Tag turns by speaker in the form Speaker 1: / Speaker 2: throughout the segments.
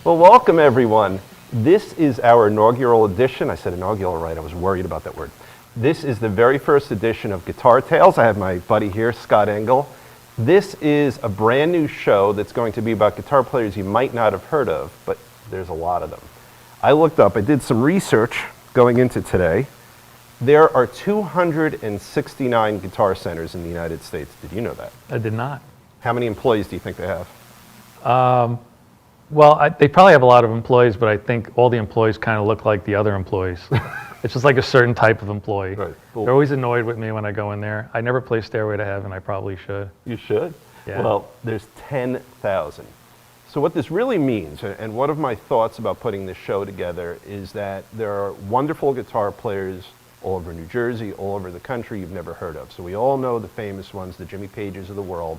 Speaker 1: Well, welcome everyone. This is our inaugural edition. I said inaugural right, I was worried about that word. This is the very first edition of Guitar Tales. I have my buddy here, Scott Engel. This is a brand new show that's going to be about guitar players you might not have heard of, but there's a lot of them. I looked up, I did some research going into today. There are 269 guitar centers in the United States. Did you know that?
Speaker 2: I did not.
Speaker 1: How many employees do you think they have?
Speaker 2: Well, they probably have a lot of employees, but I think all the employees kind of look like the other employees. It's just like a certain type of employee.
Speaker 1: Right. Cool.
Speaker 2: They're always annoyed with me when I go in there. I never play Stairway to Heaven. I probably should.
Speaker 1: You should?
Speaker 2: Yeah.
Speaker 1: Well, there's 10,000. So what this really means, and one of my thoughts about putting this show together, is that there are wonderful guitar players all over New Jersey, all over the country you've never heard of. So we all know the famous ones, the Jimmy Pages of the world.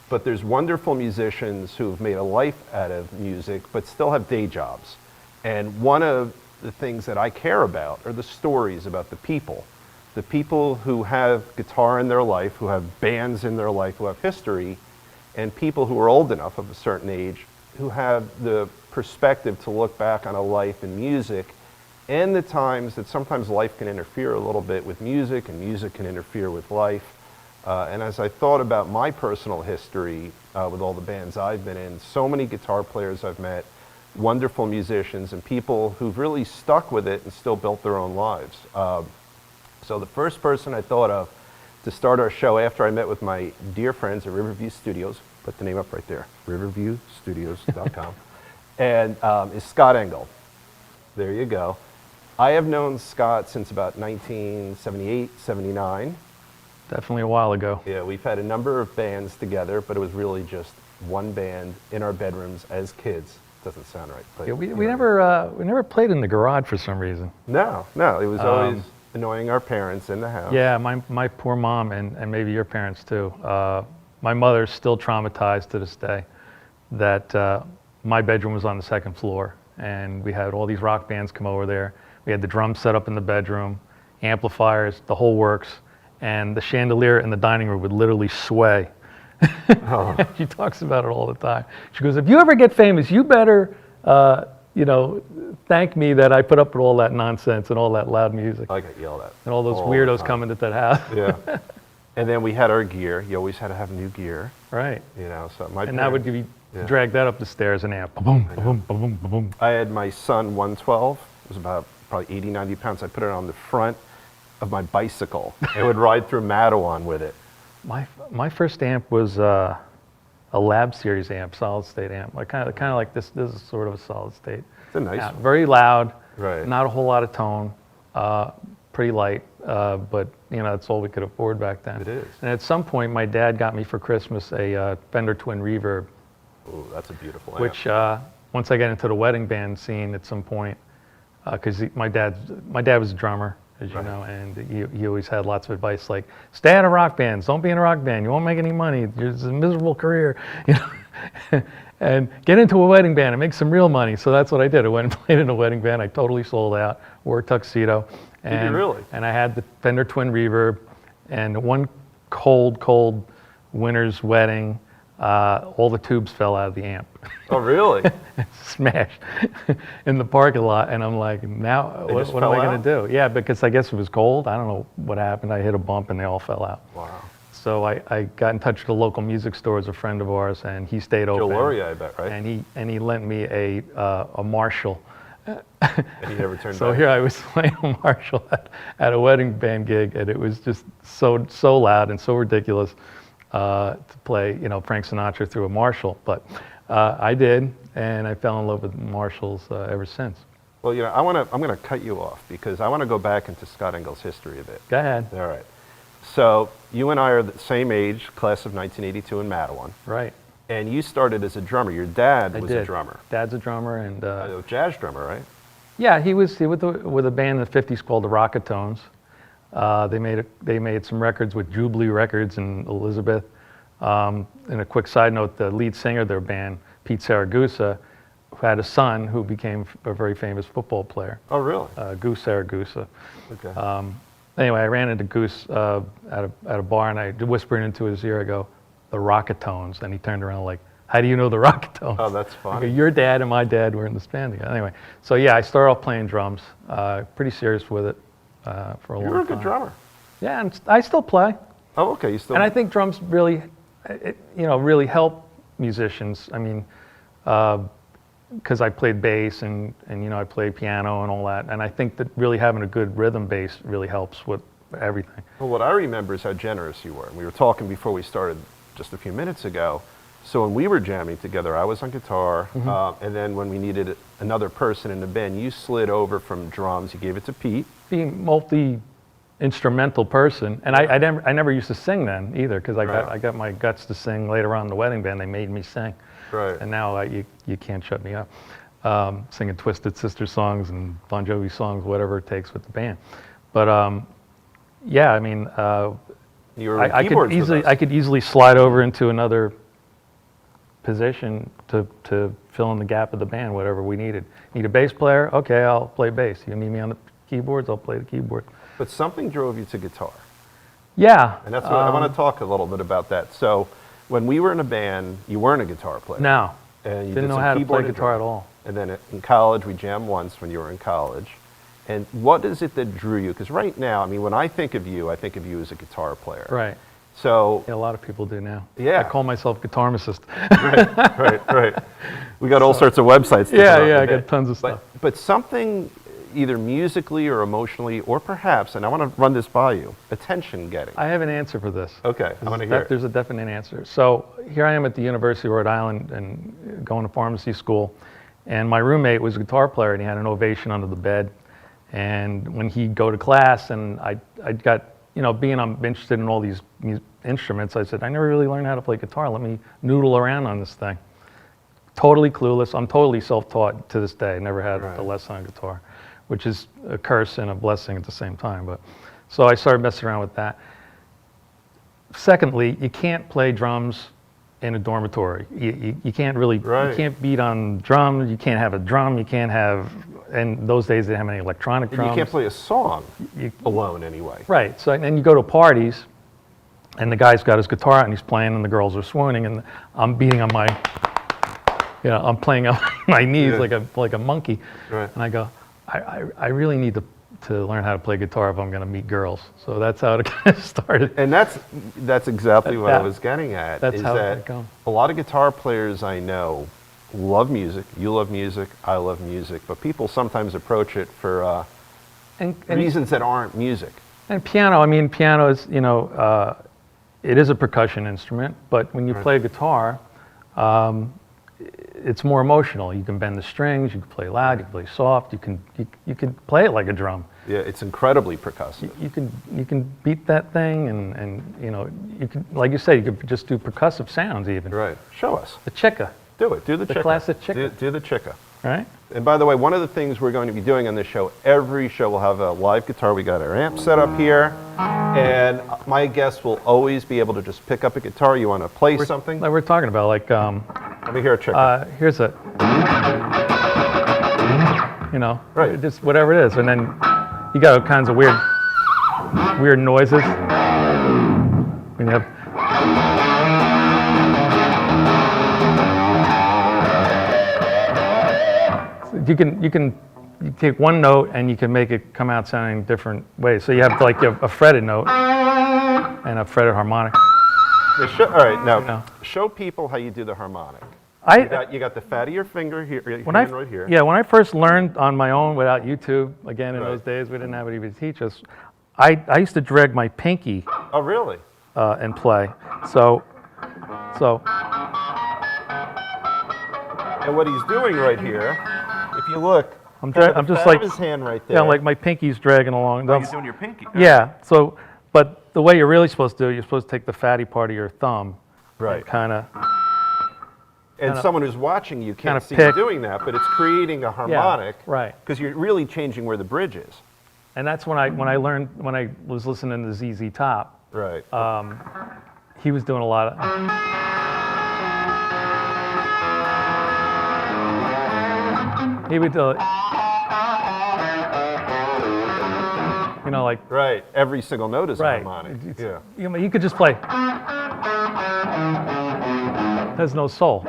Speaker 1: But there's wonderful musicians who've made a life out of music, but still have day jobs. And one of the things that I care about are the stories about the people who have guitar in their life, who have bands in their life, who have history, and people who are old enough of a certain age who have the perspective to look back on a life in music and the times that sometimes life can interfere a little bit with music and music can interfere with life. And as I thought about my personal history with all the bands I've been in, so many guitar players I've met, wonderful musicians, and people who've really stuck with it and still built their own lives. So the first person I thought of to start our show after I met with my dear friends at Riverview Studios, put the name up right there, riverviewstudios.com, and is Scott Engel. There you go. I have known Scott since about 1978, 79.
Speaker 2: Definitely a while ago.
Speaker 1: Yeah, we've had a number of bands together, but it was really just one band in our bedrooms as kids. Doesn't sound right. But
Speaker 2: Yeah, we never played in the garage for some reason.
Speaker 1: No, it was always annoying our parents in the house.
Speaker 2: Yeah, my poor mom and maybe your parents too. My mother's still traumatized to this day that my bedroom was on the second floor and we had all these rock bands come over there. We had the drums set up in the bedroom, amplifiers, the whole works, and the chandelier in the dining room would literally sway. Oh. She talks about it all the time. She goes, if you ever get famous, you better, thank me that I put up with all that nonsense and all that loud music.
Speaker 1: I got yelled at.
Speaker 2: And all those weirdos coming to that house.
Speaker 1: Yeah. And then we had our gear. You always had to have new gear.
Speaker 2: Right.
Speaker 1: So
Speaker 2: that would be drag that up the stairs and amp. Boom, boom, boom, boom, boom.
Speaker 1: I had my Sun 112. It was about probably 80, 90 pounds. I put it on the front of my bicycle. I would ride through Mattawan with it.
Speaker 2: My first amp was a Lab Series amp, solid state amp. Like kind of like this. This is sort of a solid state.
Speaker 1: It's a nice one.
Speaker 2: Very loud.
Speaker 1: Right.
Speaker 2: Not a whole lot of tone. Pretty light. But that's all we could afford back then.
Speaker 1: It is.
Speaker 2: And at some point, my dad got me for Christmas a Fender Twin Reverb.
Speaker 1: Oh, that's a beautiful amp.
Speaker 2: Which once I got into the wedding band scene at some point, because my dad was a drummer, as you know, and he always had lots of advice like, stay out of rock bands, don't be in a rock band, you won't make any money, it's a miserable career, and get into a wedding band and make some real money. So that's what I did. I went and played in a wedding band. I totally sold out, wore a tuxedo.
Speaker 1: Did you really?
Speaker 2: And I had the Fender Twin Reverb, and one cold winter's wedding, all the tubes fell out of the amp.
Speaker 1: Oh, really?
Speaker 2: Smashed in the parking lot, and I'm like, now what am I going to do? Yeah, because I guess it was cold. I don't know what happened. I hit a bump and they all fell out.
Speaker 1: Wow.
Speaker 2: So I got in touch with the local music store as a friend of ours, and he stayed open.
Speaker 1: Joe Laurie, I bet, right?
Speaker 2: And he lent me a Marshall.
Speaker 1: And he never turned
Speaker 2: So
Speaker 1: back.
Speaker 2: here I was playing a Marshall at a wedding band gig, and it was just so loud and so ridiculous to play, Frank Sinatra through a Marshall. But I did, and I fell in love with Marshalls ever since.
Speaker 1: Well, I'm going to cut you off because I want to go back into Scott Engel's history a bit.
Speaker 2: Go ahead.
Speaker 1: All right. So you and I are the same age, class of 1982 in Mattawan.
Speaker 2: Right.
Speaker 1: And you started as a drummer. Your dad was a drummer.
Speaker 2: Dad's a drummer, and
Speaker 1: a jazz drummer, right?
Speaker 2: Yeah, he was with a band in the '50s called the Rocketones. They made some records with Jubilee Records and Elizabeth. And a quick side note: the lead singer of their band, Pete Saragusa, who had a son who became a very famous football player.
Speaker 1: Oh, really?
Speaker 2: Goose Saragusa.
Speaker 1: Okay.
Speaker 2: Anyway, I ran into Goose at a bar, and I whispered into his ear. I go, "The Rocketones," and he turned around like, How do you know the Rocketones?
Speaker 1: Oh, that's
Speaker 2: I
Speaker 1: funny.
Speaker 2: go, your dad and my dad were in this band together. Anyway, so yeah, I started off playing drums, pretty serious with it for a long time.
Speaker 1: You were a good drummer.
Speaker 2: Yeah, and I still play.
Speaker 1: Oh, okay. You still.
Speaker 2: And I think drums really, really help musicians. I mean, because I played bass and I played piano and all that. And I think that really having a good rhythm bass really helps with everything.
Speaker 1: Well, what I remember is how generous you were. And we were talking before we started just a few minutes ago. So when we were jamming together, I was on guitar, and then when we needed another person in the band, you slid over from drums. You gave it to Pete.
Speaker 2: Being multi-instrumental person, and I never used to sing then either, because I got my guts to sing later on in the wedding band. They made me sing,
Speaker 1: Right.
Speaker 2: and now you can't shut me up. Singing Twisted Sister songs and Bon Jovi songs, whatever it takes with the band. But yeah, I mean,
Speaker 1: You were
Speaker 2: I could easily slide over into another position to fill in the gap of the band, whatever we needed. Need a bass player? Okay, I'll play bass. You need me on the keyboards? I'll play the keyboard.
Speaker 1: But something drove you to guitar.
Speaker 2: Yeah.
Speaker 1: And that's what I want to talk a little bit about that. So when we were in a band, you weren't a guitar player.
Speaker 2: No.
Speaker 1: And you
Speaker 2: Didn't
Speaker 1: did
Speaker 2: know
Speaker 1: some
Speaker 2: how to
Speaker 1: keyboard
Speaker 2: play
Speaker 1: and
Speaker 2: guitar
Speaker 1: drums.
Speaker 2: at all.
Speaker 1: And then in college, we jammed once when you were in college. And what is it that drew you? Because right now, I mean, when I think of you as a guitar player.
Speaker 2: Right.
Speaker 1: So,
Speaker 2: Yeah, a lot of people do now.
Speaker 1: Yeah.
Speaker 2: I call myself Guitarmacist.
Speaker 1: right. We got all sorts of websites. to
Speaker 2: Yeah,
Speaker 1: put on
Speaker 2: yeah,
Speaker 1: the
Speaker 2: I got
Speaker 1: net.
Speaker 2: tons of stuff.
Speaker 1: But something, either musically or emotionally, or perhaps, and I want to run this by you, attention getting.
Speaker 2: I have an answer for this.
Speaker 1: Okay, I want to hear it.
Speaker 2: There's a definite answer. So here I am at the University of Rhode Island and going to pharmacy school, and my roommate was a guitar player, and he had an Ovation under the bed. And when he'd go to class, and I got, being I'm interested in all these instruments, I said, I never really learned how to play guitar. Let me noodle around on this thing. Totally clueless. I'm totally self-taught to this day. Never had a lesson on guitar, which is a curse and a blessing at the same time. But so I started messing around with that. Secondly, you can't play drums in a dormitory. You can't really, you can't beat on drums. You can't have a drum. You can't have, and those days they didn't have any electronic drums.
Speaker 1: You can't play a song alone anyway.
Speaker 2: Right. So then you go to parties, and the guy's got his guitar out and he's playing, and the girls are swooning, and I'm beating on my, I'm playing on my knees like a monkey.
Speaker 1: Right.
Speaker 2: And I go, I really need to learn how to play guitar if I'm going to meet girls. So that's how it kind of started.
Speaker 1: And that's exactly what I was getting at.
Speaker 2: That's
Speaker 1: is
Speaker 2: how
Speaker 1: that
Speaker 2: it goes.
Speaker 1: a lot of guitar players I know love music. You love music. I love music. But people sometimes approach it for
Speaker 2: And
Speaker 1: reasons that aren't music.
Speaker 2: And piano, I mean, piano is, it is a percussion instrument, but when you play guitar, it's more emotional. You can bend the strings, you can play loud, you can play soft, you can play it like a drum.
Speaker 1: Yeah, it's incredibly percussive.
Speaker 2: You can beat that thing, and you can, like you said, you could just do percussive sounds even.
Speaker 1: Right. Show us.
Speaker 2: The chicka,
Speaker 1: Do it. Do the chicka.
Speaker 2: classic chicka.
Speaker 1: Do the chicka.
Speaker 2: right?
Speaker 1: And by the way, one of the things we're going to be doing on this show, every show will have a live guitar. We got our amp set up here. And my guests will always be able to just pick up a guitar. You want to play something?
Speaker 2: Like we're talking about, like,
Speaker 1: Let me hear a chicka.
Speaker 2: here's a,
Speaker 1: Right.
Speaker 2: just whatever it is. And then you got all kinds of weird noises. And you have, you take one note and you can make it come out sounding different ways. So you have like a fretted note and a fretted harmonic.
Speaker 1: All right, now show people how you do the harmonic. You got the fat of your finger here, hand right here.
Speaker 2: Yeah, when I first learned on my own without YouTube, again in those days we didn't have anybody to teach us, I used to drag my pinky
Speaker 1: Oh, really?
Speaker 2: and play. So
Speaker 1: And what he's doing right here, if you look,
Speaker 2: I'm
Speaker 1: kind of the
Speaker 2: just
Speaker 1: fat
Speaker 2: like,
Speaker 1: of his hand right there.
Speaker 2: yeah, like my pinky's dragging along.
Speaker 1: Oh, he's doing your pinky.
Speaker 2: Yeah, so, but the way you're really supposed to do it, you're supposed to take the fatty part of your thumb,
Speaker 1: Right.
Speaker 2: kind of,
Speaker 1: And someone who's watching you can't
Speaker 2: kinda
Speaker 1: see
Speaker 2: pick.
Speaker 1: you doing that, but it's creating a harmonic.
Speaker 2: right.
Speaker 1: Because you're really changing where the bridge is.
Speaker 2: And that's when I was listening to ZZ Top,
Speaker 1: Right.
Speaker 2: he was doing a lot of, he would do, like,
Speaker 1: right. Every single note is a
Speaker 2: right.
Speaker 1: harmonic.
Speaker 2: It's-
Speaker 1: Yeah.
Speaker 2: You could just play. has no soul.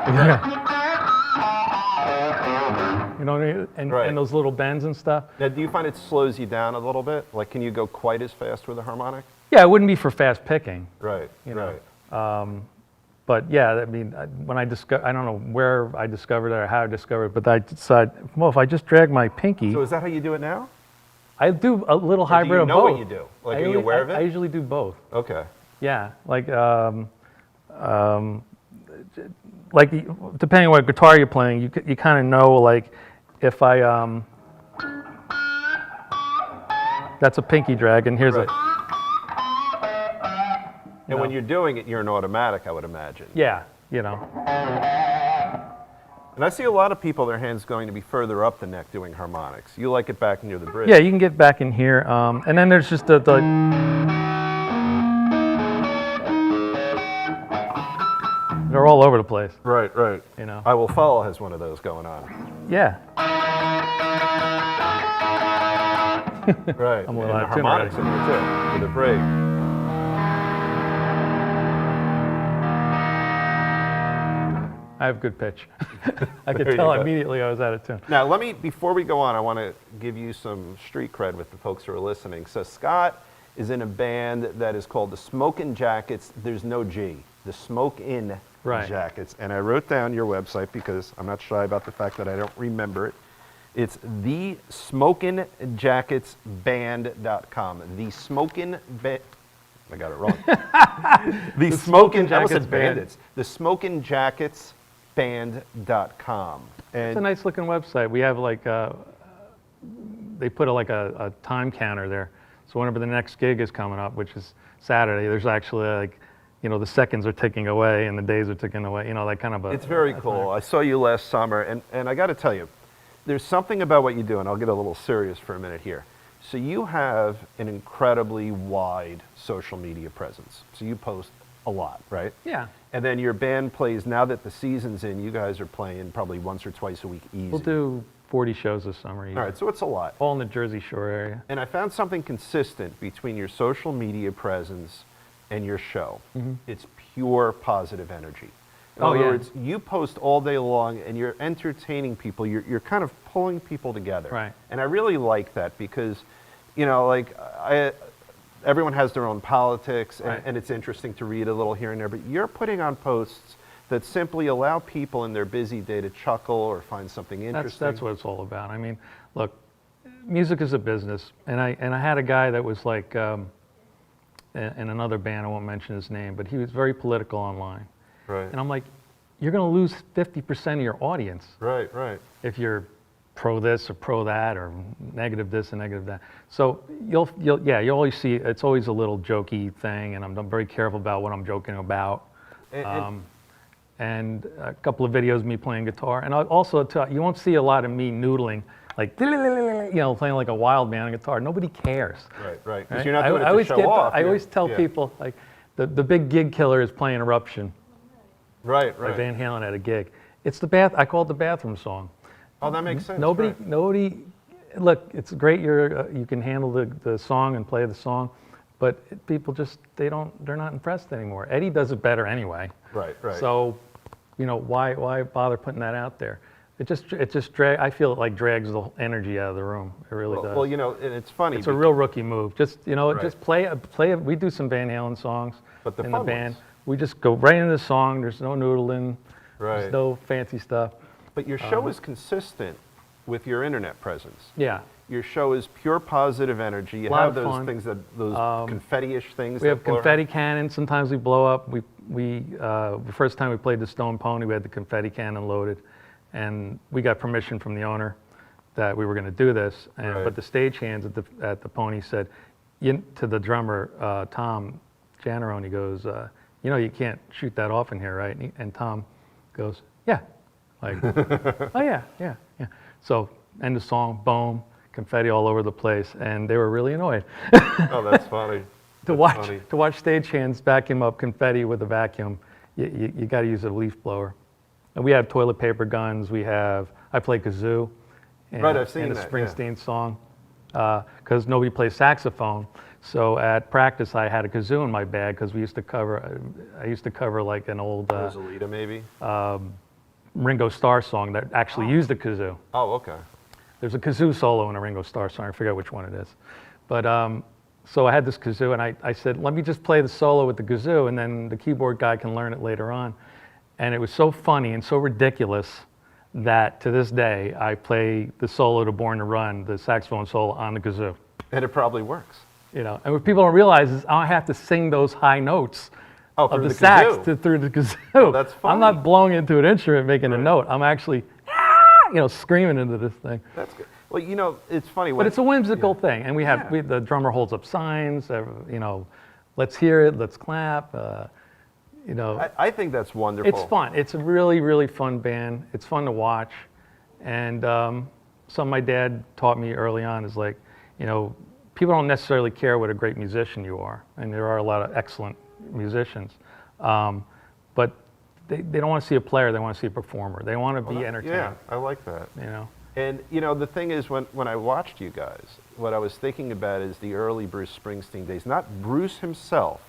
Speaker 2: You know what I mean?
Speaker 1: Right.
Speaker 2: And those little bends and stuff.
Speaker 1: Now, do you find it slows you down a little bit? Like, can you go quite as fast with a harmonic?
Speaker 2: Yeah, it wouldn't be for fast picking.
Speaker 1: Right,
Speaker 2: You know.
Speaker 1: right.
Speaker 2: But yeah, I mean, when I discovered, I don't know where I discovered it or how I discovered it, but I decided, well, if I just drag my pinky,
Speaker 1: So is that how you do it now?
Speaker 2: I do a little
Speaker 1: Or do
Speaker 2: hybrid
Speaker 1: you
Speaker 2: of
Speaker 1: know
Speaker 2: both.
Speaker 1: what you do? Like, are you aware of it?
Speaker 2: I usually do both.
Speaker 1: Okay.
Speaker 2: Yeah, like depending on what guitar you're playing, you kind of know, like if I that's a pinky drag, and here's
Speaker 1: Right.
Speaker 2: a
Speaker 1: And when you're doing it, you're an automatic, I would imagine.
Speaker 2: yeah, you know.
Speaker 1: And I see a lot of people, their hands going to be further up the neck doing harmonics. You like it back near the bridge.
Speaker 2: Yeah, you can get back in here, and then there's just the they're all over the place,
Speaker 1: Right, right.
Speaker 2: you know.
Speaker 1: I Will Follow has one of those going on.
Speaker 2: Yeah.
Speaker 1: Right.
Speaker 2: I'm a
Speaker 1: and
Speaker 2: little
Speaker 1: the
Speaker 2: out of tune
Speaker 1: harmonics in there too, with a break.
Speaker 2: I have good pitch. I
Speaker 1: There
Speaker 2: could
Speaker 1: you
Speaker 2: tell
Speaker 1: go.
Speaker 2: immediately I was out of tune.
Speaker 1: Now, before we go on, I want to give you some street cred with the folks who are listening. So Scott is in a band that is called the Smokin' Jackets. There's no G. The Smokin'
Speaker 2: Right.
Speaker 1: Jackets. And I wrote down your website because I'm not shy about the fact that I don't remember it. It's thesmokinjacketsband.com. The Smokin' I got it wrong. The Smokin'
Speaker 2: Jackets
Speaker 1: Jackets
Speaker 2: Band.
Speaker 1: Bandits. The Smokin' Jackets Band.com.
Speaker 2: It's a nice looking website. We have like they put a time counter there. So whenever the next gig is coming up, which is Saturday, there's actually like, you know, the seconds are ticking away and the days are ticking away. You know, like kind of a.
Speaker 1: It's very cool. I saw you last summer, and I got to tell you, there's something about what you do, and I'll get a little serious for a minute here. So you have an incredibly wide social media presence. So you post a lot, right?
Speaker 2: Yeah.
Speaker 1: And then your band plays, now that the season's in, you guys are playing probably once or twice a week easy.
Speaker 2: We'll do 40 shows this summer.
Speaker 1: All right, so it's a lot.
Speaker 2: All in the Jersey Shore area.
Speaker 1: And I found something consistent between your social media presence and your show. It's pure positive energy. In other words, you post all day long and you're entertaining people. You're kind of pulling people together.
Speaker 2: Right.
Speaker 1: And I really like that because, you know, like everyone has their own politics and,
Speaker 2: Right.
Speaker 1: and it's interesting to read a little here and there, but you're putting on posts that simply allow people in their busy day to chuckle or find something interesting.
Speaker 2: That's what it's all about. I mean, look, music is a business, and I had a guy that was like in another band. I won't mention his name, but he was very political online.
Speaker 1: Right.
Speaker 2: And I'm like, you're going to lose 50% of your audience
Speaker 1: Right, right.
Speaker 2: if you're pro this or pro that or negative this and negative that. So you always see it's always a little jokey thing, and I'm very careful about what I'm joking about. And a couple of videos of me playing guitar, and also you won't see a lot of me noodling, like you know, playing like a wild man on guitar. Nobody cares.
Speaker 1: Right, right. Because
Speaker 2: Right?
Speaker 1: you're not doing it to show off.
Speaker 2: I always tell people like the big gig killer is playing Eruption
Speaker 1: Right,
Speaker 2: by
Speaker 1: right.
Speaker 2: Van Halen at a gig. It's I call it the bathroom song.
Speaker 1: Oh, that makes sense.
Speaker 2: Nobody,
Speaker 1: right.
Speaker 2: nobody. Look, it's great. You can handle the song and play the song, but people just they're not impressed anymore. Eddie does it better anyway.
Speaker 1: Right, right.
Speaker 2: So, you know, why bother putting that out there? It just I feel it like drags the energy out of the room. It really does.
Speaker 1: Well, you know, and it's funny.
Speaker 2: It's a real rookie move. Just
Speaker 1: Right.
Speaker 2: just play. We do some Van Halen songs
Speaker 1: But the
Speaker 2: in the
Speaker 1: fun
Speaker 2: band.
Speaker 1: ones.
Speaker 2: We just go right into the song. There's no noodling.
Speaker 1: Right.
Speaker 2: There's no fancy stuff.
Speaker 1: But your show is consistent with your internet presence.
Speaker 2: Yeah.
Speaker 1: Your show is pure positive energy. You
Speaker 2: Lot
Speaker 1: have
Speaker 2: of
Speaker 1: those
Speaker 2: fun.
Speaker 1: things those confetti-ish things.
Speaker 2: We
Speaker 1: that
Speaker 2: have
Speaker 1: blow-
Speaker 2: confetti cannons. Sometimes we blow up. The first time we played the Stone Pony, we had the confetti cannon loaded, and we got permission from the owner that we were going to do this.
Speaker 1: Right.
Speaker 2: But the stagehands at the Pony said to the drummer Tom Janarone, he goes, you know, you can't shoot that off in here, right? And Tom goes, yeah, like, oh yeah. So end of song, boom, confetti all over the place, and they were really annoyed.
Speaker 1: Oh, that's funny.
Speaker 2: To
Speaker 1: That's
Speaker 2: watch stagehands vacuum up confetti with a vacuum, you got to use a leaf blower. And we have toilet paper guns. I play kazoo, and,
Speaker 1: Right, I've seen
Speaker 2: and a
Speaker 1: that, yeah.
Speaker 2: Springsteen song. because nobody plays saxophone. So at practice, I had a kazoo in my bag because we used to cover. I used to cover like an old
Speaker 1: Rosalita, maybe?
Speaker 2: Ringo Starr song that actually used a kazoo.
Speaker 1: Oh, okay.
Speaker 2: There's a kazoo solo in a Ringo Starr song. I forget which one it is. But so I had this kazoo, and I said, let me just play the solo with the kazoo, and then the keyboard guy can learn it later on. And it was so funny and so ridiculous that to this day, I play the solo to Born to Run, the saxophone solo on the kazoo.
Speaker 1: And it probably works.
Speaker 2: You know, and what people don't realize is I have to sing those high notes of
Speaker 1: through
Speaker 2: the
Speaker 1: the
Speaker 2: sax
Speaker 1: kazoo.
Speaker 2: through the kazoo.
Speaker 1: Oh, that's funny.
Speaker 2: I'm not blowing into an instrument making a note. I'm actually, screaming into this thing.
Speaker 1: That's good. Well, you know, it's funny.
Speaker 2: But it's a whimsical thing, and we have the drummer holds up signs. Let's hear it. Let's clap.
Speaker 1: I think that's wonderful.
Speaker 2: It's fun. It's a really, really fun band. It's fun to watch, and something my dad taught me early on is like, people don't necessarily care what a great musician you are, and there are a lot of excellent musicians, but they don't want to see a player. They want to see a performer. They want to be entertained.
Speaker 1: Yeah, I like that. And the thing is, when I watched you guys, what I was thinking about is the early Bruce Springsteen days. Not Bruce himself,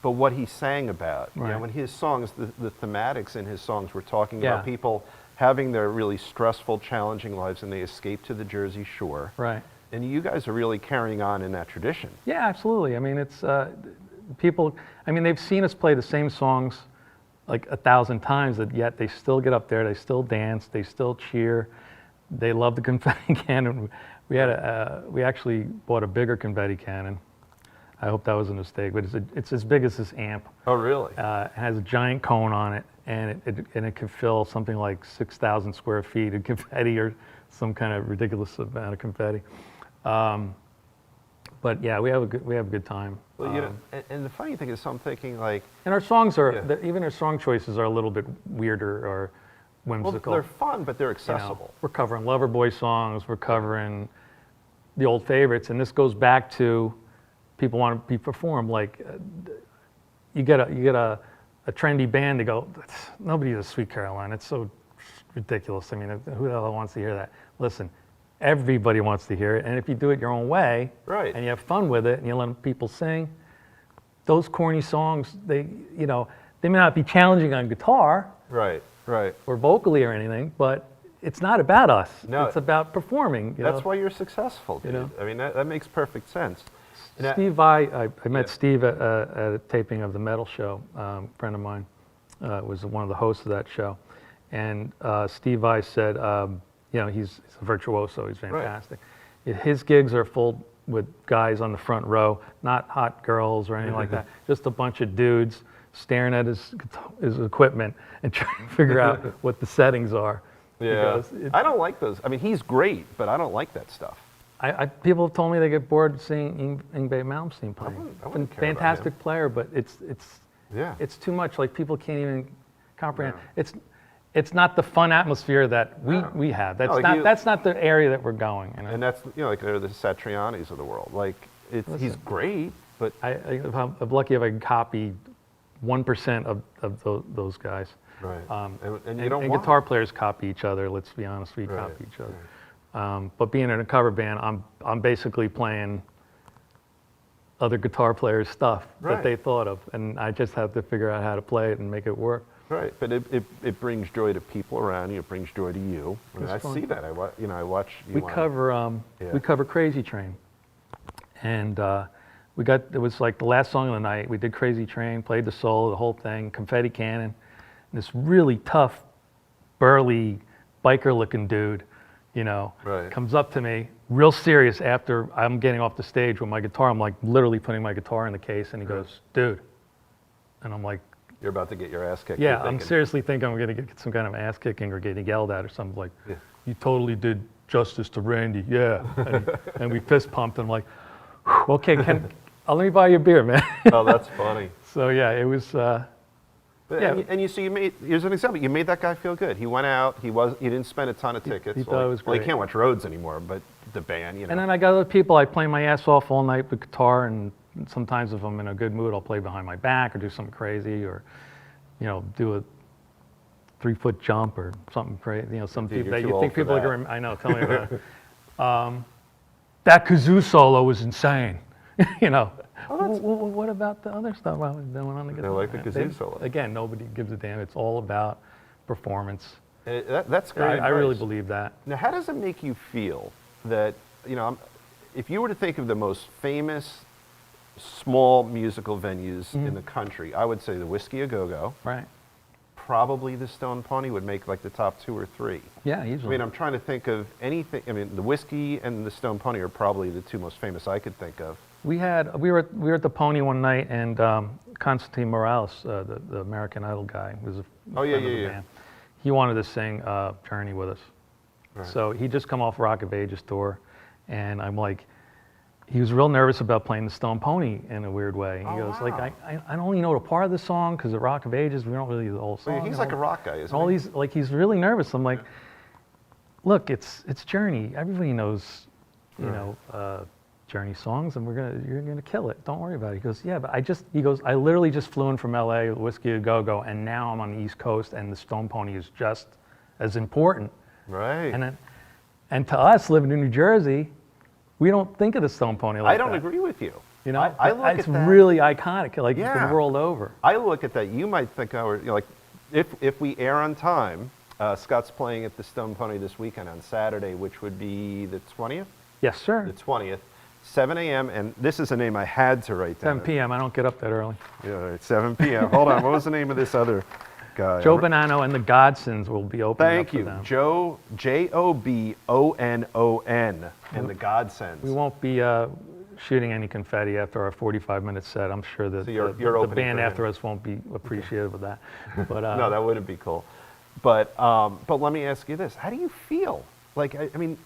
Speaker 1: but what he sang about.
Speaker 2: Right.
Speaker 1: When his songs, the thematics in his songs were talking about people having their really stressful, challenging lives, and they escape to the Jersey Shore.
Speaker 2: Right.
Speaker 1: And you guys are really carrying on in that tradition.
Speaker 2: Yeah, absolutely. I mean, it's people. I mean, they've seen us play the same songs like 1,000 times, that yet they still get up there, they still dance, they still cheer. They love the confetti cannon. We actually bought a bigger confetti cannon. I hope that was a mistake, but it's as big as this amp.
Speaker 1: Oh, really?
Speaker 2: It has a giant cone on it, and it can fill something like 6,000 square feet of confetti, or some kind of ridiculous amount of confetti. But yeah, we have a good time.
Speaker 1: Well, and the funny thing is, so I'm thinking like,
Speaker 2: and our songs are even our song choices are a little bit weirder or whimsical.
Speaker 1: Well, they're fun, but they're accessible.
Speaker 2: We're covering Loverboy songs. We're covering the old favorites, and this goes back to people want to be performed. Like you get a trendy band to go. Nobody's a Sweet Caroline. It's so ridiculous. I mean, who the hell wants to hear that? Listen, everybody wants to hear it, and if you do it your own way,
Speaker 1: right,
Speaker 2: and you have fun with it, and you let people sing, those corny songs, they may not be challenging on guitar,
Speaker 1: right,
Speaker 2: or vocally or anything, but it's not about us.
Speaker 1: No,
Speaker 2: it's about performing.
Speaker 1: That's why you're successful, dude. I mean, that makes perfect sense.
Speaker 2: Steve Vai, I met Steve at a taping of the Metal Show. A friend of mine was one of the hosts of that show, and Steve Vai said, he's a virtuoso. He's fantastic.
Speaker 1: Right.
Speaker 2: His gigs are full with guys on the front row, not hot girls or anything like that. Just a bunch of dudes staring at his equipment and trying to figure out what the settings are.
Speaker 1: Yeah, I don't like those. I mean, he's great, but I don't like that stuff.
Speaker 2: People have told me they get bored seeing Yngwie Malmsteen playing.
Speaker 1: I wouldn't care
Speaker 2: Fantastic player, but it's too much. Like, people can't even comprehend.
Speaker 1: No.
Speaker 2: It's not the fun atmosphere that we have. That's not the area that we're going.
Speaker 1: And that's like they're the Satrianis of the world. Like he's great, but
Speaker 2: I'm lucky if I can copy 1% of those guys.
Speaker 1: Right. And you don't
Speaker 2: and
Speaker 1: want
Speaker 2: guitar players copy each other. Let's be honest, we copy each other. Right. But being in a cover band, I'm basically playing other guitar players' stuff that they thought of, and I just have to figure out how to play it and make it work.
Speaker 1: Right, but it brings joy to people around you. It brings joy to you. I see that. I watch you.
Speaker 2: We cover Crazy Train, and it was like the last song of the night. We did Crazy Train, played the solo, the whole thing, confetti cannon. And this really tough, burly, biker-looking dude, comes up to me, real serious after I'm getting off the stage with my guitar. I'm like literally putting my guitar in the case, and he goes, "Dude," and I'm like,
Speaker 1: "You're about to get your ass kicked."
Speaker 2: Yeah, I'm seriously thinking I'm going to get some kind of ass kicking or getting yelled at or something. Like, "You totally did justice to Randy." Yeah, and we fist pumped. And I'm like, "Okay, let me buy you a beer, man."
Speaker 1: Oh, that's funny.
Speaker 2: So yeah, it was.
Speaker 1: And here's an example. You made that guy feel good. He went out. He didn't spend a ton of tickets.
Speaker 2: He thought it was great.
Speaker 1: Well, he can't watch Rhodes anymore, but the band,
Speaker 2: And then I got other people. I play my ass off all night with guitar, and sometimes if I'm in a good mood, I'll play behind my back or do something crazy, or do a 3-foot jump or something crazy. Some people that you think people are going to. I know. Tell me about it. that kazoo solo was insane. You know, what about the other stuff? Well, they went on the guitar.
Speaker 1: They like the kazoo solo.
Speaker 2: Again, nobody gives a damn. It's all about performance.
Speaker 1: That's great.
Speaker 2: I really believe that.
Speaker 1: Now, how does it make you feel that, you know, if you were to think of the most famous small musical venues in the country, I would say the Whiskey A Go-Go.
Speaker 2: Right.
Speaker 1: Probably the Stone Pony would make like the top 2 or 3.
Speaker 2: Yeah,
Speaker 1: I
Speaker 2: easily.
Speaker 1: mean, I'm trying to think of anything. I mean, the Whiskey and the Stone Pony are probably the 2 most famous I could think of.
Speaker 2: We were at the Pony one night, and Constantine Morales, the American Idol guy, was a friend of the band. He wanted to sing Journey with us.
Speaker 1: Right.
Speaker 2: So he just come off Rock of Ages tour, and I'm like, he was real nervous about playing the Stone Pony in a weird way. He goes, like, I only know a part of the song because of Rock of Ages, we don't really do the whole song.
Speaker 1: Well, he's like a rock guy, isn't
Speaker 2: all
Speaker 1: he?
Speaker 2: these, like, he's really nervous. I'm like, look, it's Journey. Everybody knows, you know, Journey songs, and you're gonna kill it. Don't worry about it. He goes, yeah, but I literally just flew in from LA with Whiskey A Go-Go, and now I'm on the East Coast, and the Stone Pony is just as important.
Speaker 1: Right.
Speaker 2: And to us, living in New Jersey, we don't think of the Stone Pony like that.
Speaker 1: I don't agree with you.
Speaker 2: You know,
Speaker 1: I look
Speaker 2: it's
Speaker 1: at that.
Speaker 2: really iconic, like the world over.
Speaker 1: I look at that. You might think, you know, like, if we air on time, Scott's playing at the Stone Pony this weekend on Saturday, which would be the 20th?
Speaker 2: Yes, sir.
Speaker 1: The 20th, 7 a.m., and this is a name I had to write down.
Speaker 2: 7 p.m. I don't get up that early.
Speaker 1: Yeah, it's 7 p.m. Hold on, what was the name of this other guy?
Speaker 2: Joe Bonanno and the Godsons will be opening up for them.
Speaker 1: Thank you, Joe, Jobonon, and the Godsends.
Speaker 2: We won't be shooting any confetti after our 45-minute set. I'm sure that
Speaker 1: So you're
Speaker 2: the
Speaker 1: opening
Speaker 2: band
Speaker 1: for him.
Speaker 2: after us won't be appreciative of that. But
Speaker 1: No, that wouldn't be cool. But let me ask you this: how do you feel? Like, I mean,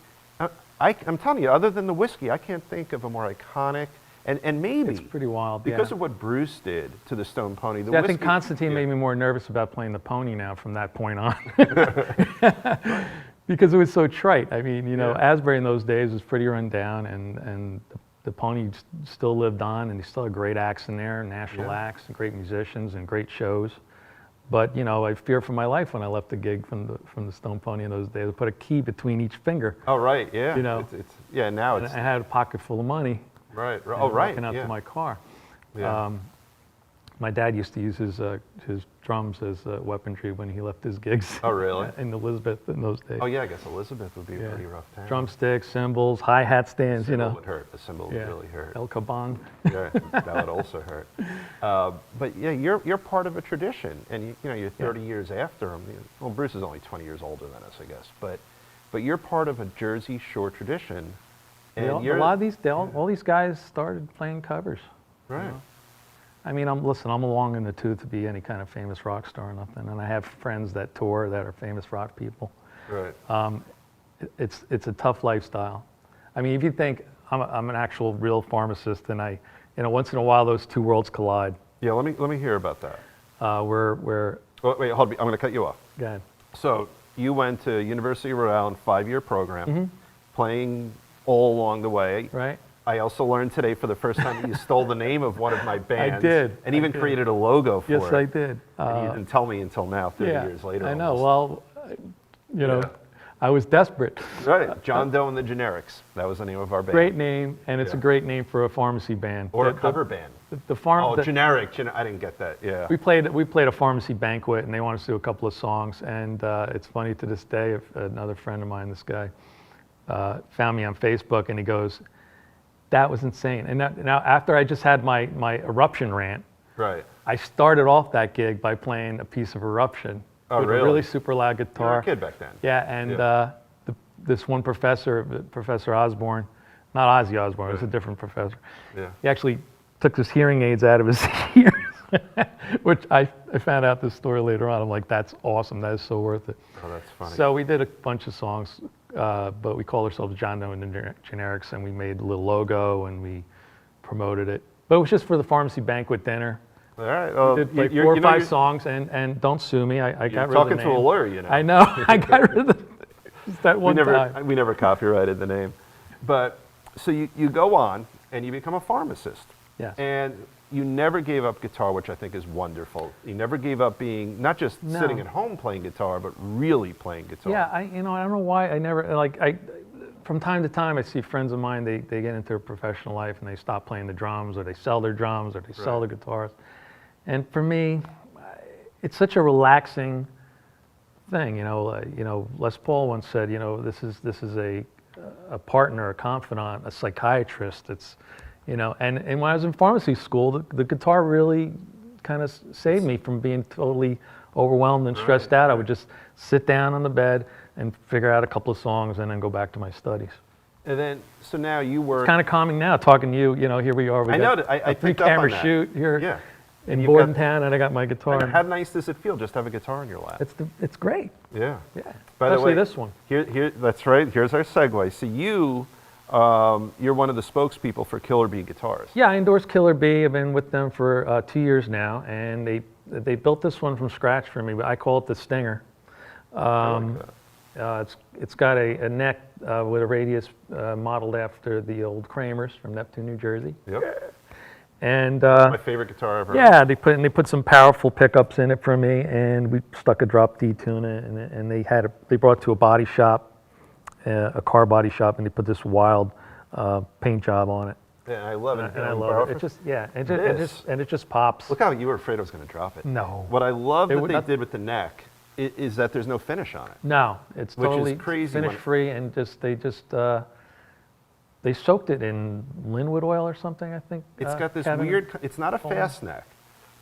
Speaker 1: I'm telling you, other than the Whiskey, I can't think of a more iconic. And maybe
Speaker 2: it's pretty wild
Speaker 1: because of what Bruce did to the Stone Pony. The
Speaker 2: I
Speaker 1: Whiskey,
Speaker 2: think Constantine made me more nervous about playing the Pony now from that point on. Because it was so trite. I mean, you know, Asbury in those days was pretty run down, and the Pony still lived on, and he still had great acts in there, national acts, and great musicians, and great shows. But, you know, I feared for my life when I left the gig from the Stone Pony in those days. I put a key between each finger.
Speaker 1: Oh, right, yeah.
Speaker 2: You know,
Speaker 1: now
Speaker 2: and
Speaker 1: it's...
Speaker 2: I had a pocket full of money.
Speaker 1: Right,
Speaker 2: and
Speaker 1: oh, right,
Speaker 2: walking out to my car.
Speaker 1: Yeah.
Speaker 2: My dad used to use his drums as weaponry when he left his gigs.
Speaker 1: Oh, really?
Speaker 2: In Elizabeth in those days.
Speaker 1: Oh, yeah, I guess Elizabeth would be a pretty rough town.
Speaker 2: Drumsticks, cymbals, hi-hat stands, you know.
Speaker 1: Would hurt. The cymbal would really hurt.
Speaker 2: El Caban.
Speaker 1: Yeah, that would also hurt. But yeah, you're part of a tradition, and you know you're 30 years after him. Well, Bruce is only 20 years older than us, I guess. But you're part of a Jersey Shore tradition. And
Speaker 2: a lot of these, all these guys started playing covers.
Speaker 1: Right.
Speaker 2: You know? I mean, I'm long in the tooth to be any kind of famous rock star or nothing, and I have friends that tour that are famous rock people.
Speaker 1: Right.
Speaker 2: It's a tough lifestyle. I mean, if you think I'm an actual real pharmacist, and once in a while those two worlds collide.
Speaker 1: Yeah, let me hear about that.
Speaker 2: We're
Speaker 1: Oh, wait, hold on. I'm going to cut you off.
Speaker 2: Go ahead.
Speaker 1: So you went to University of Rhode Island, 5-year program, playing all along the way.
Speaker 2: Right.
Speaker 1: I also learned today for the first time that you stole the name of one of my bands.
Speaker 2: I did.
Speaker 1: And even created a logo for it.
Speaker 2: Yes, I did.
Speaker 1: And you didn't tell me until now, 30 years later.
Speaker 2: I know.
Speaker 1: Almost.
Speaker 2: Well, you know, I was desperate.
Speaker 1: Right. John Doe and the Generics. That was the name of our band.
Speaker 2: Great name, and it's a great name for a pharmacy band.
Speaker 1: Or a cover band. Generic. I didn't get that. Yeah.
Speaker 2: We played a pharmacy banquet, and they wanted us to do a couple of songs. And it's funny to this day. Another friend of mine, this guy, found me on Facebook, and he goes, "That was insane." And now after I just had my eruption rant,
Speaker 1: right,
Speaker 2: I started off that gig by playing a piece of Eruption with a really super loud guitar.
Speaker 1: You were a kid back then.
Speaker 2: Yeah, and this one professor, Professor Osborne, not Ozzy Osbourne, it was a different professor.
Speaker 1: Yeah.
Speaker 2: He actually took his hearing aids out of his ears, which I found out this story later on. I'm like, that's awesome. That is so worth it.
Speaker 1: Oh, that's funny.
Speaker 2: So we did a bunch of songs, but we called ourselves John Doe and the Generics, and we made a little logo, and we promoted it. But it was just for the pharmacy banquet dinner.
Speaker 1: All right. Well,
Speaker 2: we did like 4 or 5 songs, and don't sue me. I got rid of the name.
Speaker 1: Talking to a lawyer, you know.
Speaker 2: I know. I got rid of that one time.
Speaker 1: We never copyrighted the name. But so you go on and you become a pharmacist.
Speaker 2: Yes.
Speaker 1: And you never gave up guitar, which I think is wonderful. You never gave up being not just sitting at home playing guitar, but really playing guitar.
Speaker 2: Yeah, I don't know why I never from time to time, I see friends of mine, they get into a professional life and they stop playing the drums, or they sell their drums, or they sell their guitars. And for me, it's such a relaxing thing. Les Paul once said, this is a partner, a confidant, a psychiatrist. It's, and when I was in pharmacy school, the guitar really kind of saved me from being totally overwhelmed and stressed out. I would just sit down on the bed and figure out a couple of songs and then go back to my studies.
Speaker 1: And then, so now you work.
Speaker 2: It's kind of calming now talking to you. Here we are. We got
Speaker 1: I
Speaker 2: three
Speaker 1: picked up on
Speaker 2: camera
Speaker 1: that.
Speaker 2: shoot here
Speaker 1: Yeah.
Speaker 2: in Bordentown, and I got my guitar.
Speaker 1: How nice does it feel just to have a guitar in your lap?
Speaker 2: It's great.
Speaker 1: Yeah.
Speaker 2: Yeah.
Speaker 1: By the
Speaker 2: Especially
Speaker 1: way,
Speaker 2: this one.
Speaker 1: Here, that's right. Here's our segue. So you're one of the spokespeople for Killer Bee Guitars.
Speaker 2: Yeah, I endorse Killer Bee. I've been with them for 2 years now, and they built this one from scratch for me. But I call it the Stinger.
Speaker 1: I like that.
Speaker 2: It's got a neck with a radius modeled after the old Kramers from Neptune, New Jersey.
Speaker 1: Yep.
Speaker 2: And
Speaker 1: My favorite guitar ever.
Speaker 2: yeah, they put some powerful pickups in it for me, and we stuck a drop D to it, and they brought it to a body shop, a car body shop, and they put this wild paint job on it.
Speaker 1: Yeah, I love it.
Speaker 2: And I love it. It just pops.
Speaker 1: Look how you were afraid I was going to drop it.
Speaker 2: No.
Speaker 1: What I love that they did with the neck is that there's no finish on it.
Speaker 2: No, it's
Speaker 1: Which is
Speaker 2: totally
Speaker 1: crazy
Speaker 2: finish free, and they soaked it in linwood oil or something, I think.
Speaker 1: It's got this
Speaker 2: Kevin
Speaker 1: weird, it's not a
Speaker 2: told me.
Speaker 1: fast neck,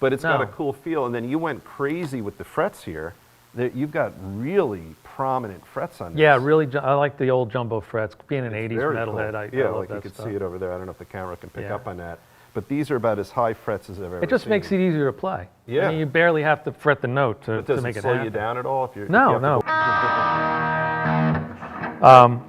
Speaker 1: but it's got a
Speaker 2: No.
Speaker 1: cool feel. And then you went crazy with the frets here. You've got really prominent frets on this.
Speaker 2: Yeah, really. I like the old jumbo frets. Being an
Speaker 1: It's
Speaker 2: 80s
Speaker 1: very
Speaker 2: metalhead,
Speaker 1: cool.
Speaker 2: I love
Speaker 1: like
Speaker 2: that
Speaker 1: you can
Speaker 2: stuff.
Speaker 1: see it over there. I don't know if the camera can pick
Speaker 2: Yeah.
Speaker 1: up on that. But these are about as high frets as I've ever seen.
Speaker 2: It just makes it easier to play.
Speaker 1: Yeah.
Speaker 2: I mean, you barely have to fret the note
Speaker 1: But
Speaker 2: to
Speaker 1: does
Speaker 2: make
Speaker 1: it
Speaker 2: it
Speaker 1: slow
Speaker 2: happen.
Speaker 1: you down at all? If you're,
Speaker 2: No,
Speaker 1: if you have to
Speaker 2: no.
Speaker 1: go-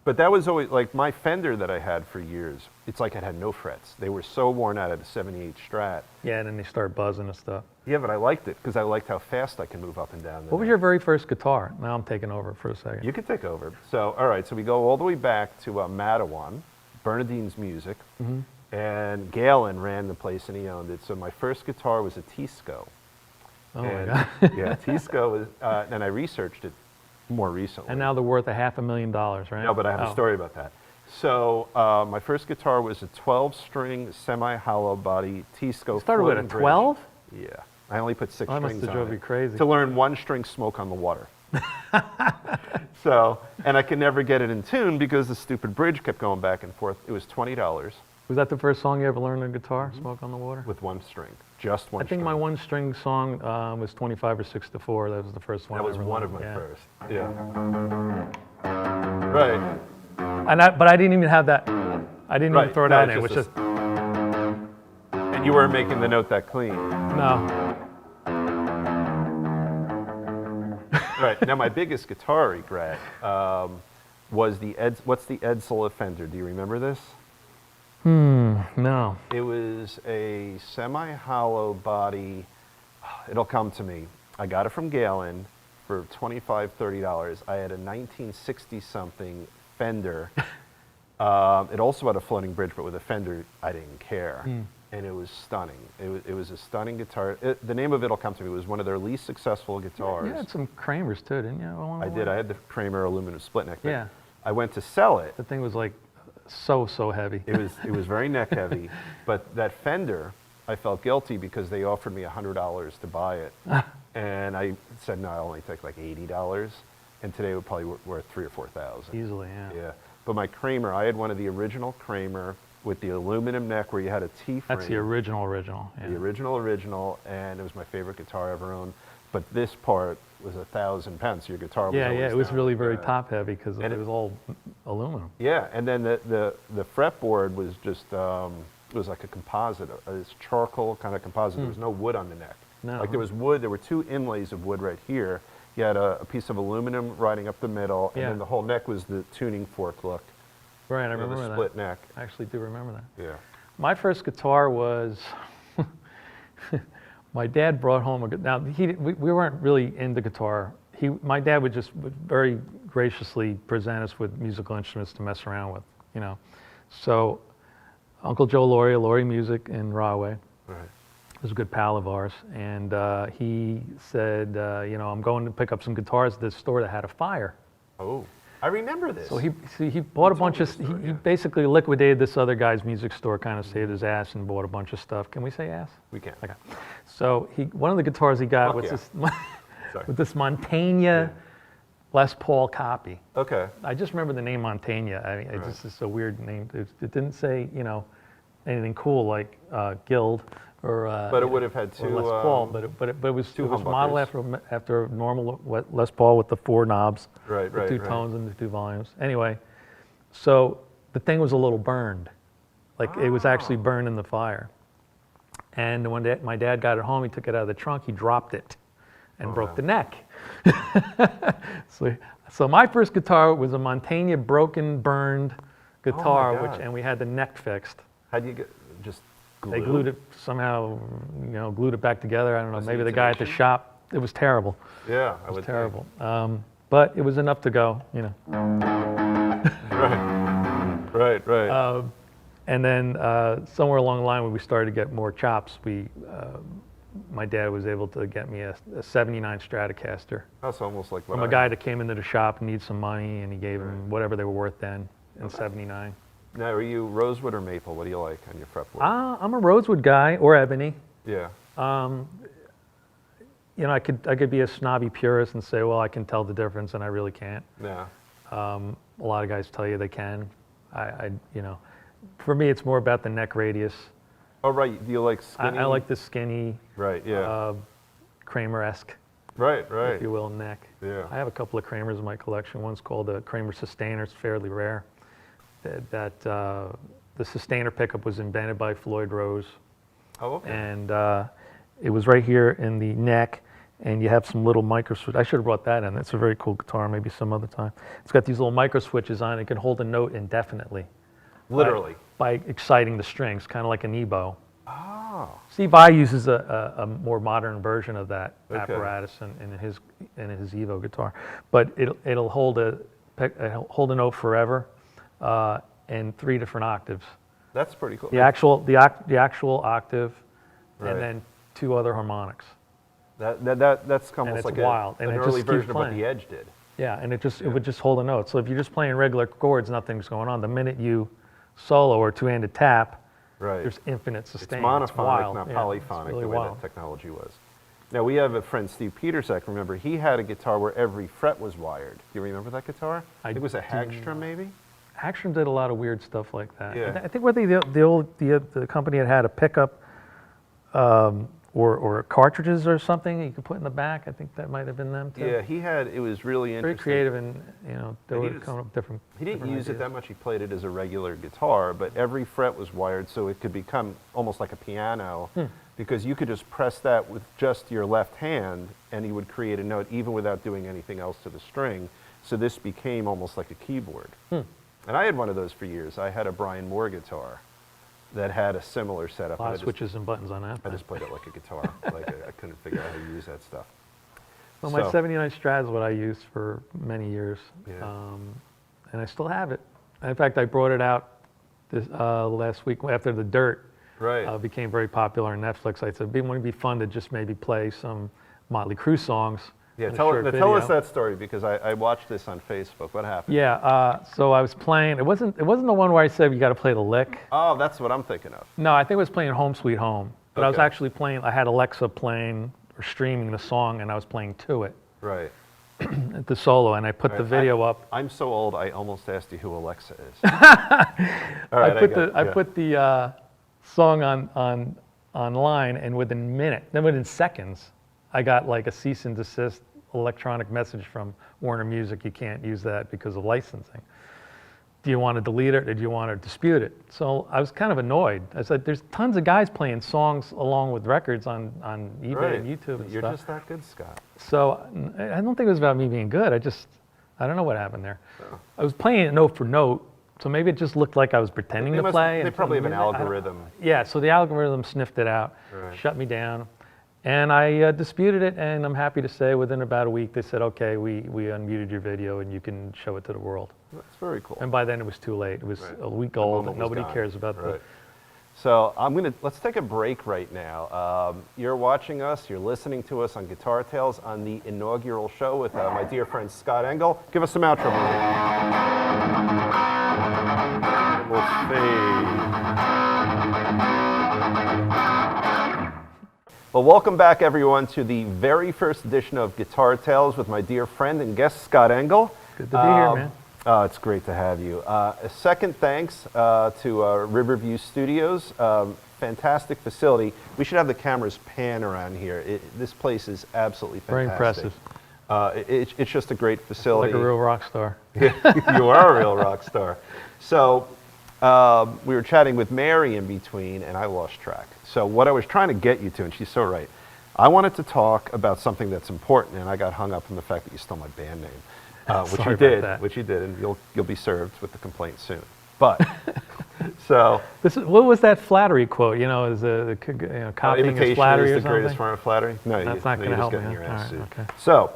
Speaker 1: But that was always, like my Fender that I had for years, it's like it had no frets. They were so worn out at a 78 Strat.
Speaker 2: Yeah, and then they start buzzing and stuff.
Speaker 1: Yeah, but I liked it because I liked how fast I can move up and down.
Speaker 2: What was your very first guitar? Now I'm taking over for a second.
Speaker 1: You can take over. So, all right, so we go all the way back to Matawan, Bernadine's Music, and Galen ran the place and he owned it. So my first guitar was a Tisco.
Speaker 2: Oh my
Speaker 1: And,
Speaker 2: God.
Speaker 1: yeah, Tisco was, and I researched it more recently.
Speaker 2: And now they're worth $500,000, right?
Speaker 1: No, but I have a story about that. So my first guitar was a 12-string semi-hollow body Tisco.
Speaker 2: You started with a
Speaker 1: floating bridge.
Speaker 2: 12?
Speaker 1: Yeah, I only put 6
Speaker 2: That must
Speaker 1: strings
Speaker 2: have
Speaker 1: on
Speaker 2: drove
Speaker 1: it
Speaker 2: you crazy.
Speaker 1: to learn one string smoke on the water. So, and I could never get it in tune because the stupid bridge kept going back and forth. It was $20
Speaker 2: Was that the first song you ever learned on guitar, Smoke on the Water?
Speaker 1: with one string, just one
Speaker 2: I think
Speaker 1: string.
Speaker 2: my one string song was 25 or 6 to 4. That was the first one.
Speaker 1: That
Speaker 2: I
Speaker 1: was
Speaker 2: ever
Speaker 1: one of
Speaker 2: learned.
Speaker 1: my
Speaker 2: Yeah.
Speaker 1: first. Yeah. Right.
Speaker 2: But I didn't even have that. I didn't even
Speaker 1: Right.
Speaker 2: throw it
Speaker 1: No,
Speaker 2: out
Speaker 1: it's
Speaker 2: in. It was
Speaker 1: just
Speaker 2: just,
Speaker 1: And you weren't making the note that clean.
Speaker 2: no.
Speaker 1: Right. Now, my biggest guitar regret was what's the Edsel Fender? Do you remember this?
Speaker 2: No.
Speaker 1: It was a semi-hollow body. It'll come to me. I got it from Galen for $25, $30. I had a 1960-something Fender. It also had a floating bridge, but with a Fender, I didn't care. And it was stunning. It was a stunning guitar. The name of it will come to me. It was one of their least successful guitars.
Speaker 2: You had some Kramers too, didn't you? along
Speaker 1: I
Speaker 2: the
Speaker 1: did.
Speaker 2: way?
Speaker 1: I had the Kramer aluminum split neck. but
Speaker 2: Yeah.
Speaker 1: I went to sell it.
Speaker 2: The thing was like so heavy.
Speaker 1: It was very neck heavy, but that Fender, I felt guilty because they offered me $100 to buy it, and I said no, I'll only take like $80, and today it would probably worth $3,000 or $4,000.
Speaker 2: Easily, yeah.
Speaker 1: Yeah, but my Kramer, I had one of the original Kramer with the aluminum neck where you had a T-frame.
Speaker 2: That's the original. Yeah.
Speaker 1: The original, and it was my favorite guitar I ever owned. But this part was 1,000 pounds. Your guitar was
Speaker 2: Yeah,
Speaker 1: always
Speaker 2: yeah. It was
Speaker 1: down.
Speaker 2: really very
Speaker 1: Yeah.
Speaker 2: top heavy because
Speaker 1: And
Speaker 2: it
Speaker 1: it-
Speaker 2: was all aluminum.
Speaker 1: Yeah, and then the fretboard was just it was like a composite, this charcoal kind of composite. There was no wood on the neck.
Speaker 2: No.
Speaker 1: Like there was wood. There were 2 inlays of wood right here. You had a piece of aluminum riding up the middle, and
Speaker 2: Yeah.
Speaker 1: then the whole neck was the tuning fork look.
Speaker 2: Right, I
Speaker 1: You know,
Speaker 2: remember
Speaker 1: the
Speaker 2: that.
Speaker 1: split neck.
Speaker 2: I actually do remember that.
Speaker 1: Yeah.
Speaker 2: My first guitar was, my dad brought home a, now we weren't really into guitar. My dad would just very graciously present us with musical instruments to mess around with, you know. So Uncle Joe Laurie Music in Rahway,
Speaker 1: Right.
Speaker 2: was a good pal of ours, and he said, you know, I'm going to pick up some guitars at this store that had a fire.
Speaker 1: Oh, I I remember this.
Speaker 2: So he bought a
Speaker 1: told
Speaker 2: bunch
Speaker 1: me
Speaker 2: of,
Speaker 1: this story,
Speaker 2: he
Speaker 1: yeah.
Speaker 2: basically liquidated this other guy's music store, kind of saved his ass and bought a bunch of stuff. Can we say ass?
Speaker 1: We can.
Speaker 2: Okay. So one of the guitars he got
Speaker 1: Fuck
Speaker 2: was
Speaker 1: yeah.
Speaker 2: this,
Speaker 1: Sorry.
Speaker 2: with this Montaigne Les Paul copy.
Speaker 1: Okay.
Speaker 2: I just remember the name Montaigne. I mean, it's just a weird name. It didn't say, anything cool like Guild or.
Speaker 1: But it would have had
Speaker 2: or
Speaker 1: two.
Speaker 2: Les Paul, but it was modeled
Speaker 1: humbuckers.
Speaker 2: after a normal Les Paul with the 4 knobs,
Speaker 1: Right,
Speaker 2: the
Speaker 1: right,
Speaker 2: 2
Speaker 1: right.
Speaker 2: tones and the 2 volumes. Anyway, so the thing was a little burned, like it was actually burned in the fire. And when my dad got it home, he took it out of the trunk, he dropped it, and broke the neck. So my first guitar was a Montaigne broken, burned guitar,
Speaker 1: God.
Speaker 2: and we had the neck fixed.
Speaker 1: How'd you get just glue?
Speaker 2: They glued it somehow, glued it back together. I don't know.
Speaker 1: Was it
Speaker 2: Maybe the guy at the
Speaker 1: intonation?
Speaker 2: shop. It was terrible.
Speaker 1: Yeah, I
Speaker 2: It
Speaker 1: would
Speaker 2: was terrible. But it was enough to go.
Speaker 1: Right, right.
Speaker 2: And then somewhere along the line, when we started to get more chops, my dad was able to get me a '79 Stratocaster
Speaker 1: That's almost like what
Speaker 2: from
Speaker 1: I
Speaker 2: a guy that came into the shop and needed some money, and he gave him whatever they were worth then in '79.
Speaker 1: Now, are you rosewood or maple? What do you like on your fretboard?
Speaker 2: I'm a rosewood guy or ebony.
Speaker 1: Yeah.
Speaker 2: I could be a snobby purist and say, well, I can tell the difference, and I really can't.
Speaker 1: Yeah.
Speaker 2: A lot of guys tell you they can. For me, it's more about the neck radius.
Speaker 1: Oh, right. Do you like skinny?
Speaker 2: I like the skinny,
Speaker 1: Right, yeah.
Speaker 2: Kramer-esque,
Speaker 1: Right, right.
Speaker 2: if you will, neck.
Speaker 1: Yeah.
Speaker 2: I have a couple of Kramers in my collection. One's called a Kramer Sustainer. It's fairly rare. The Sustainer pickup was invented by Floyd Rose,
Speaker 1: Oh, okay.
Speaker 2: and it was right here in the neck, and you have some little micro switch. I should have brought that in. It's a very cool guitar. Maybe some other time. It's got these little micro switches on it. It can hold a note indefinitely.
Speaker 1: Literally.
Speaker 2: By exciting the strings, kind of like an EBow.
Speaker 1: Oh.
Speaker 2: Steve Vai uses a more modern version of that
Speaker 1: Okay.
Speaker 2: apparatus in his Evo guitar, but it'll hold a note forever, in 3 different octaves.
Speaker 1: That's pretty cool.
Speaker 2: The actual octave,
Speaker 1: Right.
Speaker 2: and then 2 other harmonics.
Speaker 1: That's almost
Speaker 2: it's
Speaker 1: like
Speaker 2: wild,
Speaker 1: an
Speaker 2: and it
Speaker 1: early
Speaker 2: just keeps
Speaker 1: version of what
Speaker 2: playing.
Speaker 1: the Edge did.
Speaker 2: Yeah, and it would just hold a note. So if you're just playing regular chords, nothing's going on. The minute you solo or 2-handed tap,
Speaker 1: Right.
Speaker 2: there's infinite sustain.
Speaker 1: It's monophonic,
Speaker 2: wild.
Speaker 1: not
Speaker 2: Yeah,
Speaker 1: polyphonic,
Speaker 2: it's really
Speaker 1: the way
Speaker 2: wild.
Speaker 1: that technology was. Now, we have a friend, Steve Petersek. Remember, he had a guitar where every fret was wired. Do you remember that guitar? I think it was a Hagstrom, maybe?
Speaker 2: Hagstrom did a lot of weird stuff like that.
Speaker 1: Yeah.
Speaker 2: I think the company had a pickup or cartridges or something you could put in the back. I think that might have been them too.
Speaker 1: Yeah, it was really
Speaker 2: Very
Speaker 1: interesting.
Speaker 2: creative, and they
Speaker 1: He
Speaker 2: were
Speaker 1: just-
Speaker 2: coming up with different.
Speaker 1: He didn't
Speaker 2: different
Speaker 1: use it
Speaker 2: ideas.
Speaker 1: that much. He played it as a regular guitar, but every fret was wired so it could become almost like a piano because you could just press that with just your left hand and he would create a note even without doing anything else to the string. So this became almost like a keyboard. And I had one of those for years. I had a Brian Moore guitar that had a similar setup.
Speaker 2: A lot
Speaker 1: and
Speaker 2: of
Speaker 1: I just-
Speaker 2: switches and buttons on that.
Speaker 1: I just played it like a guitar. Like I couldn't figure out how to use that stuff.
Speaker 2: Well, my
Speaker 1: So-
Speaker 2: 79 Strat is what I used for many years,
Speaker 1: Yeah.
Speaker 2: and I still have it. In fact, I brought it out this last week after The Dirt
Speaker 1: Right.
Speaker 2: became very popular on Netflix. I said, wouldn't it be fun to just maybe play some Motley Crue songs?
Speaker 1: Yeah,
Speaker 2: in a
Speaker 1: tell
Speaker 2: short
Speaker 1: us
Speaker 2: video?
Speaker 1: that story because I watched this on Facebook. What happened?
Speaker 2: Yeah, so I was playing. It wasn't the one where I said you got to play the lick.
Speaker 1: Oh, that's what I'm thinking of.
Speaker 2: No, I think I was playing Home Sweet Home. But I was
Speaker 1: Okay.
Speaker 2: actually playing. I had Alexa playing or streaming the song, and I was playing to it,
Speaker 1: Right.
Speaker 2: the solo, and I put the
Speaker 1: Right,
Speaker 2: video up.
Speaker 1: I'm so old, I almost asked you who Alexa is. All right,
Speaker 2: I put the song online, and within seconds, I got like a cease and desist electronic message from Warner Music. You can't use that because of licensing. Do you want to delete it or do you want to dispute it? So I was kind of annoyed. I said, there's tons of guys playing songs along with records on eBay
Speaker 1: Right.
Speaker 2: and YouTube and
Speaker 1: You're
Speaker 2: stuff.
Speaker 1: just that good, Scott.
Speaker 2: So I don't think it was about me being good. I don't know what happened there.
Speaker 1: Oh.
Speaker 2: I was playing it note for note, so maybe it just looked like I was pretending to play.
Speaker 1: They
Speaker 2: and
Speaker 1: probably have an
Speaker 2: playing music. I don't-
Speaker 1: algorithm.
Speaker 2: Yeah, so the algorithm sniffed it out,
Speaker 1: Right.
Speaker 2: shut me down, and I disputed it, and I'm happy to say within about a week they said, okay, we unmuted your video and you can show it to the world.
Speaker 1: That's very cool.
Speaker 2: And by then it was too late. It was
Speaker 1: Right.
Speaker 2: a week
Speaker 1: The
Speaker 2: old,
Speaker 1: moment
Speaker 2: and
Speaker 1: was
Speaker 2: nobody
Speaker 1: gone.
Speaker 2: cares about
Speaker 1: Right. So let's take a break right now. You're watching us, you're listening to us on Guitar Tales on the inaugural show with my dear friend Scott Engel. Give us some outro music. We'll fade. Well, welcome back everyone to the very first edition of Guitar Tales with my dear friend and guest Scott Engel.
Speaker 2: Good to be here, man.
Speaker 1: Oh, it's great to have you. A second thanks to Riverview Studios. Fantastic facility. We should have the cameras pan around here. This place is absolutely fantastic.
Speaker 2: Very impressive.
Speaker 1: It's just a great facility.
Speaker 2: Like a real rock star.
Speaker 1: You are a real rock star. So we were chatting with Mary in between, and I lost track. So what I was trying to get you to, and she's so right, I wanted to talk about something that's important, and I got hung up on the fact that you stole my band name. Which you did, and you'll be served with the complaint soon. But so
Speaker 2: what was that flattery quote? You know, is copying is flattery or
Speaker 1: is the
Speaker 2: something?
Speaker 1: Greatest form of flattery? No,
Speaker 2: that's not going to help me.
Speaker 1: Your ass
Speaker 2: right, okay.
Speaker 1: So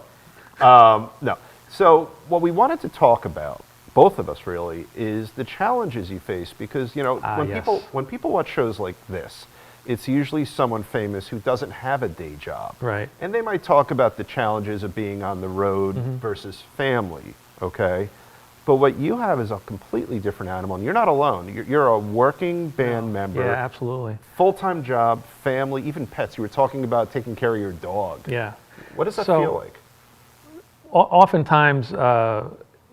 Speaker 1: no. So what we wanted to talk about, both of us really, is the challenges you face because when people watch shows like this, it's usually someone famous who doesn't have a day job.
Speaker 2: Right.
Speaker 1: And they might talk about the challenges of being on the road versus family, okay? But what you have is a completely different animal, and you're not alone. You're a working band member.
Speaker 2: Yeah, absolutely.
Speaker 1: Full-time job, family, even pets. You were talking about taking care of your dog.
Speaker 2: Yeah.
Speaker 1: What does that feel like?
Speaker 2: Oftentimes,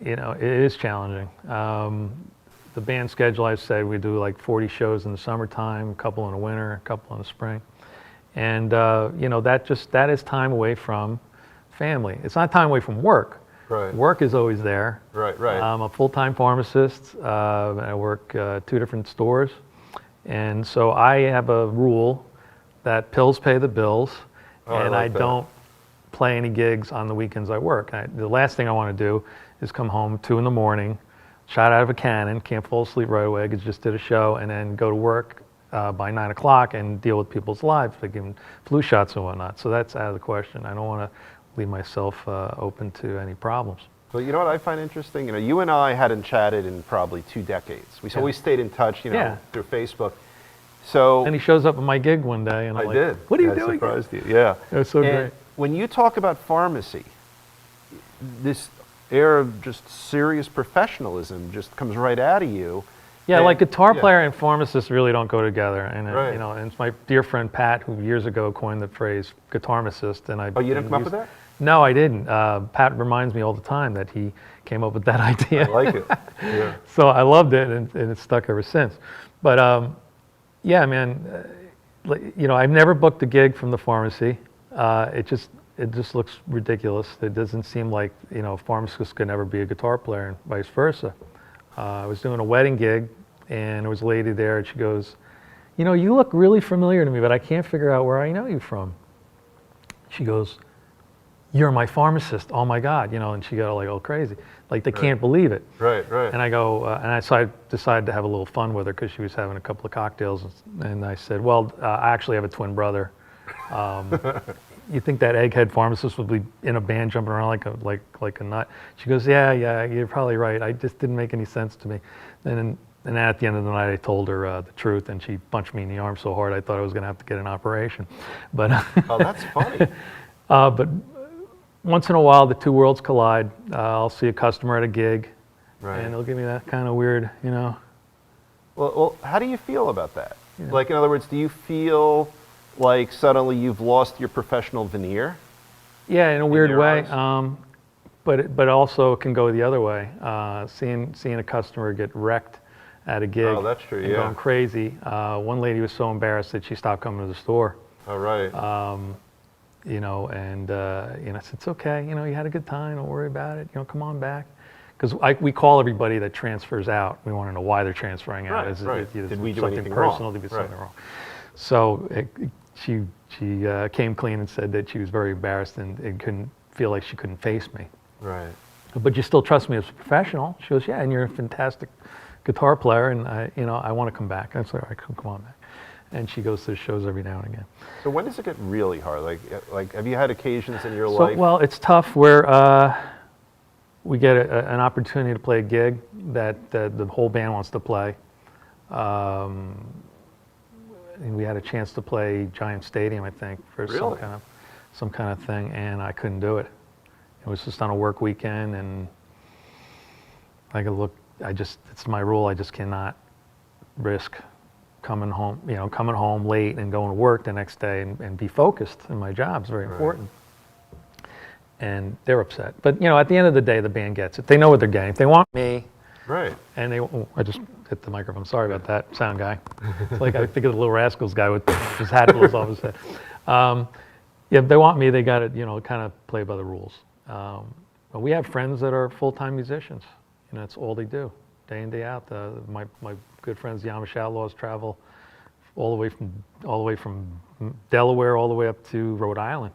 Speaker 2: it is challenging. The band schedule, I said, we do like 40 shows in the summertime, a couple in the winter, a couple in the spring. And, that is time away from family. It's not time away from work.
Speaker 1: Right.
Speaker 2: Work is always there.
Speaker 1: Right.
Speaker 2: I'm a full-time pharmacist. I work 2 different stores. And so I have a rule that pills pay the bills, and I don't play any gigs on the weekends I work. The last thing I want to do is come home 2 in the morning, shot out of a cannon, can't fall asleep right away because just did a show, and then go to work by 9 o'clock and deal with people's lives, like giving flu shots and whatnot. So that's out of the question. I don't want to leave myself open to any problems.
Speaker 1: Well, you know what I find interesting? You and I hadn't chatted in probably 2 decades. We always stayed in touch, through Facebook. So
Speaker 2: and he shows up at my gig one day, and I'm
Speaker 1: did.
Speaker 2: What are you doing?
Speaker 1: Surprised you. Yeah.
Speaker 2: It was so great.
Speaker 1: When you talk about pharmacy, this air of just serious professionalism just comes right out of you.
Speaker 2: Yeah, like guitar player and pharmacist really don't go together. And
Speaker 1: right.
Speaker 2: And it's my dear friend Pat who years ago coined the phrase Guitarmacist. And
Speaker 1: you didn't come up with that?
Speaker 2: No, I didn't. Pat reminds me all the time that he came up with that idea.
Speaker 1: I like it. Yeah.
Speaker 2: So I loved it, and it's stuck ever since. But yeah, man, I've never booked a gig from the pharmacy. It just looks ridiculous. It doesn't seem like, a pharmacist could never be a guitar player and vice versa. I was doing a wedding gig, and there was a lady there, and she goes, you look really familiar to me, but I can't figure out where I know you from. She goes, you're my pharmacist. Oh my God, and she got all crazy. Like they can't believe it.
Speaker 1: Right.
Speaker 2: And I go, so I decided to have a little fun with her because she was having a couple of cocktails, and I said, well, I actually have a twin brother. You think that egghead pharmacist would be in a band jumping around like a nut? She goes, yeah, you're probably right. I just didn't make any sense to me. And at the end of the night, I told her the truth, and she punched me in the arm so hard I thought I was going to have to get an operation. But
Speaker 1: oh, that's funny.
Speaker 2: But once in a while, the 2 worlds collide. I'll see a customer at a gig, and they'll give me that kind of weird,
Speaker 1: Well, how do you feel about that? Yeah. Like, in other words, do you feel like suddenly you've lost your professional veneer?
Speaker 2: Yeah, in a weird way. But also it can go the other way. Seeing a customer get wrecked at a gig.
Speaker 1: Oh, that's true.
Speaker 2: And going crazy. One lady was so embarrassed that she stopped coming to the store.
Speaker 1: Oh, right.
Speaker 2: And I said, it's okay. You had a good time. Don't worry about it. Come on back. Because we call everybody that transfers out. We want to know why they're transferring out.
Speaker 1: Right. Did we do
Speaker 2: something
Speaker 1: anything
Speaker 2: personal?
Speaker 1: wrong?
Speaker 2: Did we do something wrong? So she came clean and said that she was very embarrassed and couldn't feel like she couldn't face me.
Speaker 1: Right.
Speaker 2: But you still trust me as a professional? She goes, yeah, and you're a fantastic guitar player, and I want to come back. I said, all right, come on back. And she goes to the shows every now and again.
Speaker 1: So when does it get really hard? Like have you had occasions in your life?
Speaker 2: Well, it's tough where we get an opportunity to play a gig that the whole band wants to play. had a chance to play Giant Stadium, I think, for
Speaker 1: Really?
Speaker 2: some kind of thing, and I couldn't do it. It was just on a work weekend, and it's my rule. I just cannot risk coming home late and going to work the next day and be focused. And my job's very important. And they're upset. But at the end of the day, the band gets it. They know what they're getting. If they want me,
Speaker 1: Right.
Speaker 2: and I just hit the microphone. Sorry about that, sound guy. It's like I think of the Little Rascals guy with his hat blows off his head. If they want me, they got to kind of play by the rules. But we have friends that are full-time musicians. That's all they do, day in, day out. My good friends, the Amish Outlaws, travel all the way from Delaware all the way up to Rhode Island,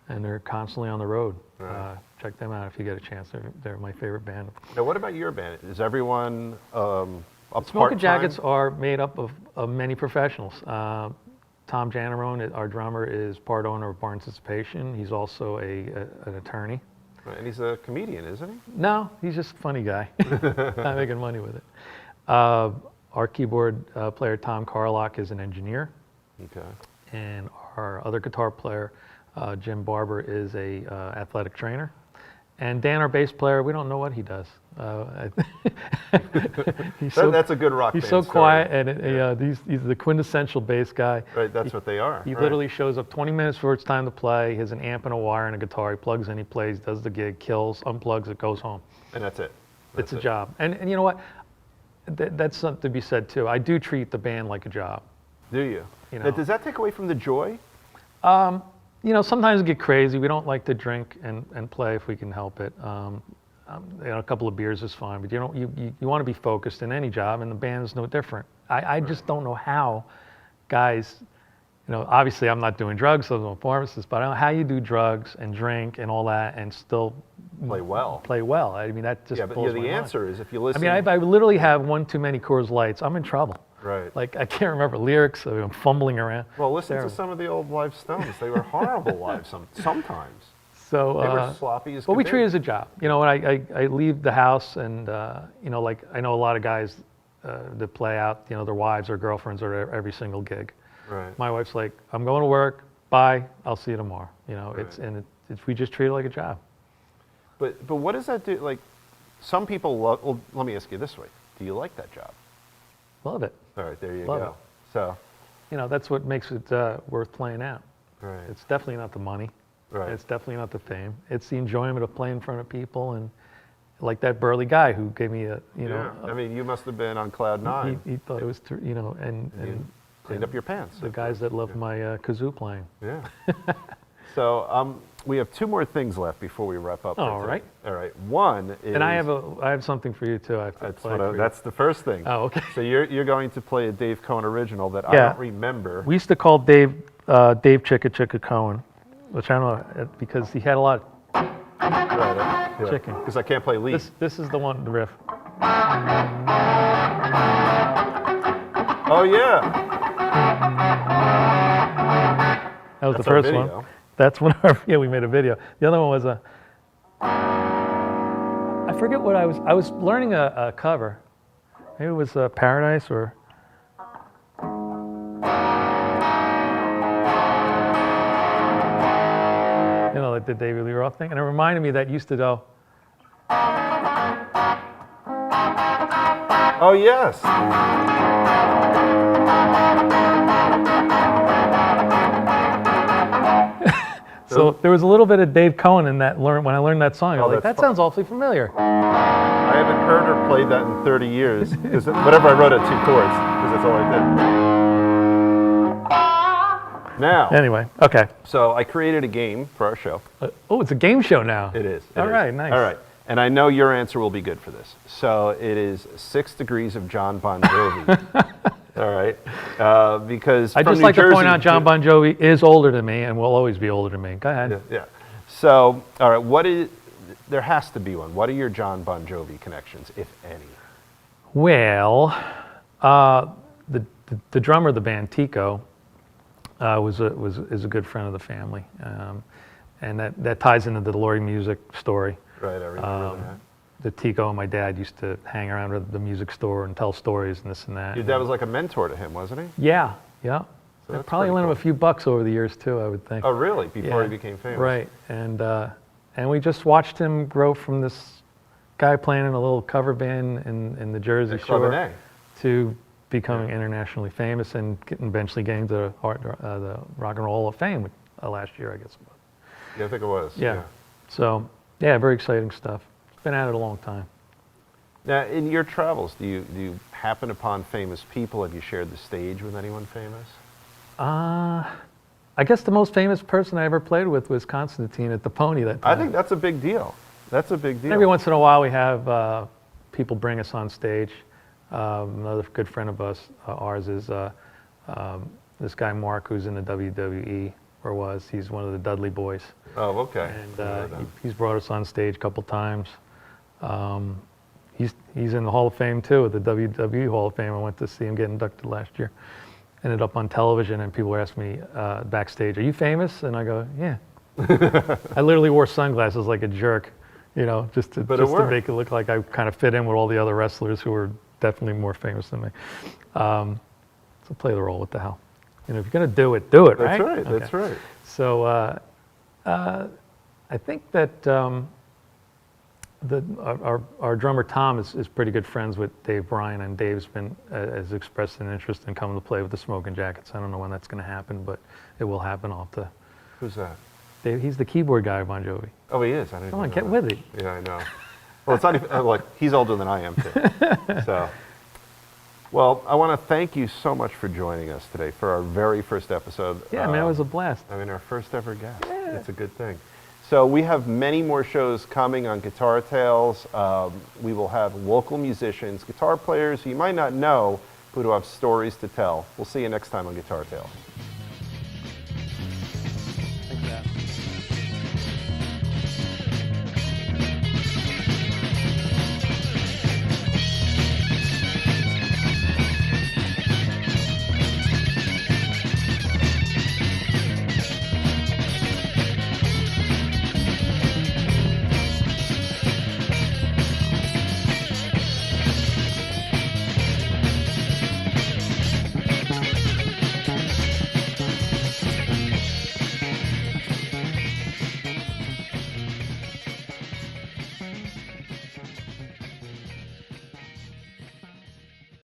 Speaker 2: and they're constantly on the road.
Speaker 1: Right.
Speaker 2: Check them out if you get a chance. They're my favorite band.
Speaker 1: Now, what about your band? Is everyone a
Speaker 2: Smoking
Speaker 1: part-time?
Speaker 2: Jackets are made up of many professionals. Tom Janarone, our drummer, is part owner of Bar Anticipation. He's also an attorney.
Speaker 1: Right, and he's a comedian, isn't he?
Speaker 2: No, he's just a funny guy. Not making money with it. Our keyboard player, Tom Carlock, is an engineer.
Speaker 1: Okay.
Speaker 2: And our other guitar player, Jim Barber, is a athletic trainer. And Dan, our bass player, we don't know what he does.
Speaker 1: That's a good rock band
Speaker 2: He's so
Speaker 1: story.
Speaker 2: quiet, and he's the quintessential bass guy.
Speaker 1: Right, that's what they are.
Speaker 2: He
Speaker 1: right.
Speaker 2: literally shows up 20 minutes before it's time to play. He has an amp and a wire and a guitar. He plugs in, he plays, does the gig, kills, unplugs it, goes home.
Speaker 1: And that's it.
Speaker 2: It's a job. And you know what? That's something to be said too. I do treat the band like a job.
Speaker 1: Do you?
Speaker 2: Know.
Speaker 1: Now, does that take away from the joy?
Speaker 2: Sometimes we get crazy. We don't like to drink and play if we can help it. A couple of beers is fine, but you want to be focused in any job, and the band is no different. I just don't know how guys, obviously I'm not doing drugs, so I'm a pharmacist, but I don't know how you do drugs and drink and all that and still
Speaker 1: Play well.
Speaker 2: Play well. I mean, that just
Speaker 1: but
Speaker 2: blows
Speaker 1: the
Speaker 2: my mind.
Speaker 1: answer is if you listen.
Speaker 2: I mean, I literally have one too many Coors Lights. I'm in trouble.
Speaker 1: Right.
Speaker 2: Like, I can't remember lyrics. I'm fumbling around.
Speaker 1: Well, listen
Speaker 2: Terrible.
Speaker 1: to some of the old live Stones. They were horrible live sometimes.
Speaker 2: So
Speaker 1: They were sloppy as
Speaker 2: But we
Speaker 1: could
Speaker 2: treat it
Speaker 1: be.
Speaker 2: as a job. When I leave the house and, like I know a lot of guys that play out, their wives or girlfriends are at every single gig.
Speaker 1: Right.
Speaker 2: My wife's like, I'm going to work. Bye. I'll see you tomorrow.
Speaker 1: Right.
Speaker 2: We just treat it like a job.
Speaker 1: But what does that do? Like, some people love. Well, let me ask you this way: do you like that job?
Speaker 2: Love it.
Speaker 1: All right, there you
Speaker 2: Love
Speaker 1: go.
Speaker 2: it.
Speaker 1: So.
Speaker 2: That's what makes it worth playing out.
Speaker 1: Right.
Speaker 2: It's definitely not the money.
Speaker 1: Right.
Speaker 2: It's definitely not the fame. It's the enjoyment of playing in front of people, and like that burly guy who gave me
Speaker 1: I mean, you must have been on cloud nine.
Speaker 2: he thought it was, and
Speaker 1: You cleaned up your pants.
Speaker 2: the guys that love my kazoo playing.
Speaker 1: Yeah. So we have two more things left before we wrap up. for
Speaker 2: All
Speaker 1: today.
Speaker 2: right.
Speaker 1: All right. One is.
Speaker 2: And I have something for you too. I have to play for you.
Speaker 1: That's the first thing.
Speaker 2: Oh, okay.
Speaker 1: So you're going to play a Dave Cohen original that I
Speaker 2: Yeah.
Speaker 1: don't remember.
Speaker 2: We used to call Dave Chicka Chicka Cohen, which I don't know because he had a lot. Chicken.
Speaker 1: Because I can't play lead.
Speaker 2: This is the one, the riff.
Speaker 1: Oh yeah.
Speaker 2: That was
Speaker 1: That's
Speaker 2: the
Speaker 1: our
Speaker 2: first one.
Speaker 1: video.
Speaker 2: That's when we made a video. The other one was I forget what I was learning a cover. Maybe it was Paradise or. Like the David Lee Roth thing, and it reminded me that used to go.
Speaker 1: Oh yes.
Speaker 2: So there was a little bit of Dave Cohen in that. When I learned that song, I was like,
Speaker 1: that's
Speaker 2: that sounds awfully familiar.
Speaker 1: I haven't heard or played that in 30 years. Because whatever I wrote at 2 chords, because that's all I did. Now.
Speaker 2: Anyway, okay.
Speaker 1: So I created a game for our show.
Speaker 2: It's a game show now.
Speaker 1: It is.
Speaker 2: All right, nice.
Speaker 1: All right. And I know your answer will be good for this. So it is 6 Degrees of John Bon Jovi. All right. Because
Speaker 2: I just like to point out John Bon Jovi is older than me and will always be older than me. Go ahead.
Speaker 1: Yeah. So, all right, there has to be one. What are your John Bon Jovi connections, if any?
Speaker 2: Well, the drummer of the band, Tico, is a good friend of the family. And that ties into the Lori music story.
Speaker 1: Right, I remember that.
Speaker 2: The Tico and my dad used to hang around at the music store and tell stories and this and that.
Speaker 1: Your dad was like a mentor to him, wasn't he?
Speaker 2: Yeah.
Speaker 1: So that's
Speaker 2: Probably
Speaker 1: pretty
Speaker 2: lent him a
Speaker 1: cool.
Speaker 2: few bucks over the years too, I would think.
Speaker 1: Oh, really? Before he
Speaker 2: Yeah,
Speaker 1: became famous?
Speaker 2: Right, and we just watched him grow from this guy playing in a little cover band in the Jersey
Speaker 1: At Club
Speaker 2: Shore
Speaker 1: N.A.
Speaker 2: to becoming internationally famous and eventually getting to the Rock and Roll Hall of Fame last year, I guess it was.
Speaker 1: Yeah, I think it was.
Speaker 2: Yeah. So, yeah, very exciting stuff. Been at it a long time.
Speaker 1: Now, in your travels, do you happen upon famous people? Have you shared the stage with anyone famous?
Speaker 2: I guess the most famous person I ever played with was Constantine at the Pony that time.
Speaker 1: I think that's a big deal. That's a big deal.
Speaker 2: Every once in a while we have people bring us on stage. Another good friend of ours is this guy Mark, who's in the WWE, or was. He's one of the Dudley Boys.
Speaker 1: Oh, okay.
Speaker 2: And he's brought us on stage a couple times. He's in the Hall of Fame too, at the WWE Hall of Fame. I went to see him get inducted last year. Ended up on television, and people were asking me backstage, "Are you famous?" And I go, "Yeah." I literally wore sunglasses like a jerk, just to make it look like I kind of fit in with all the other wrestlers who were definitely more famous than me. So play the role. What the hell? If you're gonna do it, right?
Speaker 1: That's right.
Speaker 2: Okay.
Speaker 1: That's right.
Speaker 2: So I think that our drummer Tom is pretty good friends with Dave Bryan, and Dave's has expressed an interest in coming to play with the Smoking Jackets. I don't know when that's going to happen, but it will happen. I'll have to.
Speaker 1: Who's that?
Speaker 2: Dave, he's the keyboard guy of Bon Jovi.
Speaker 1: Oh, he is. I didn't
Speaker 2: Come on,
Speaker 1: know
Speaker 2: get
Speaker 1: that.
Speaker 2: with it.
Speaker 1: Yeah, I know. Well, it's not even, like, he's older than I am, too. So, well, I want to thank you so much for joining us today for our very first episode.
Speaker 2: Yeah, man, it was a blast.
Speaker 1: I mean, our first ever guest.
Speaker 2: Yeah.
Speaker 1: It's a good thing. So we have many more shows coming on Guitar Tales. We will have local musicians, guitar players who you might not know, but who have stories to tell. We'll see you next time on Guitar Tales.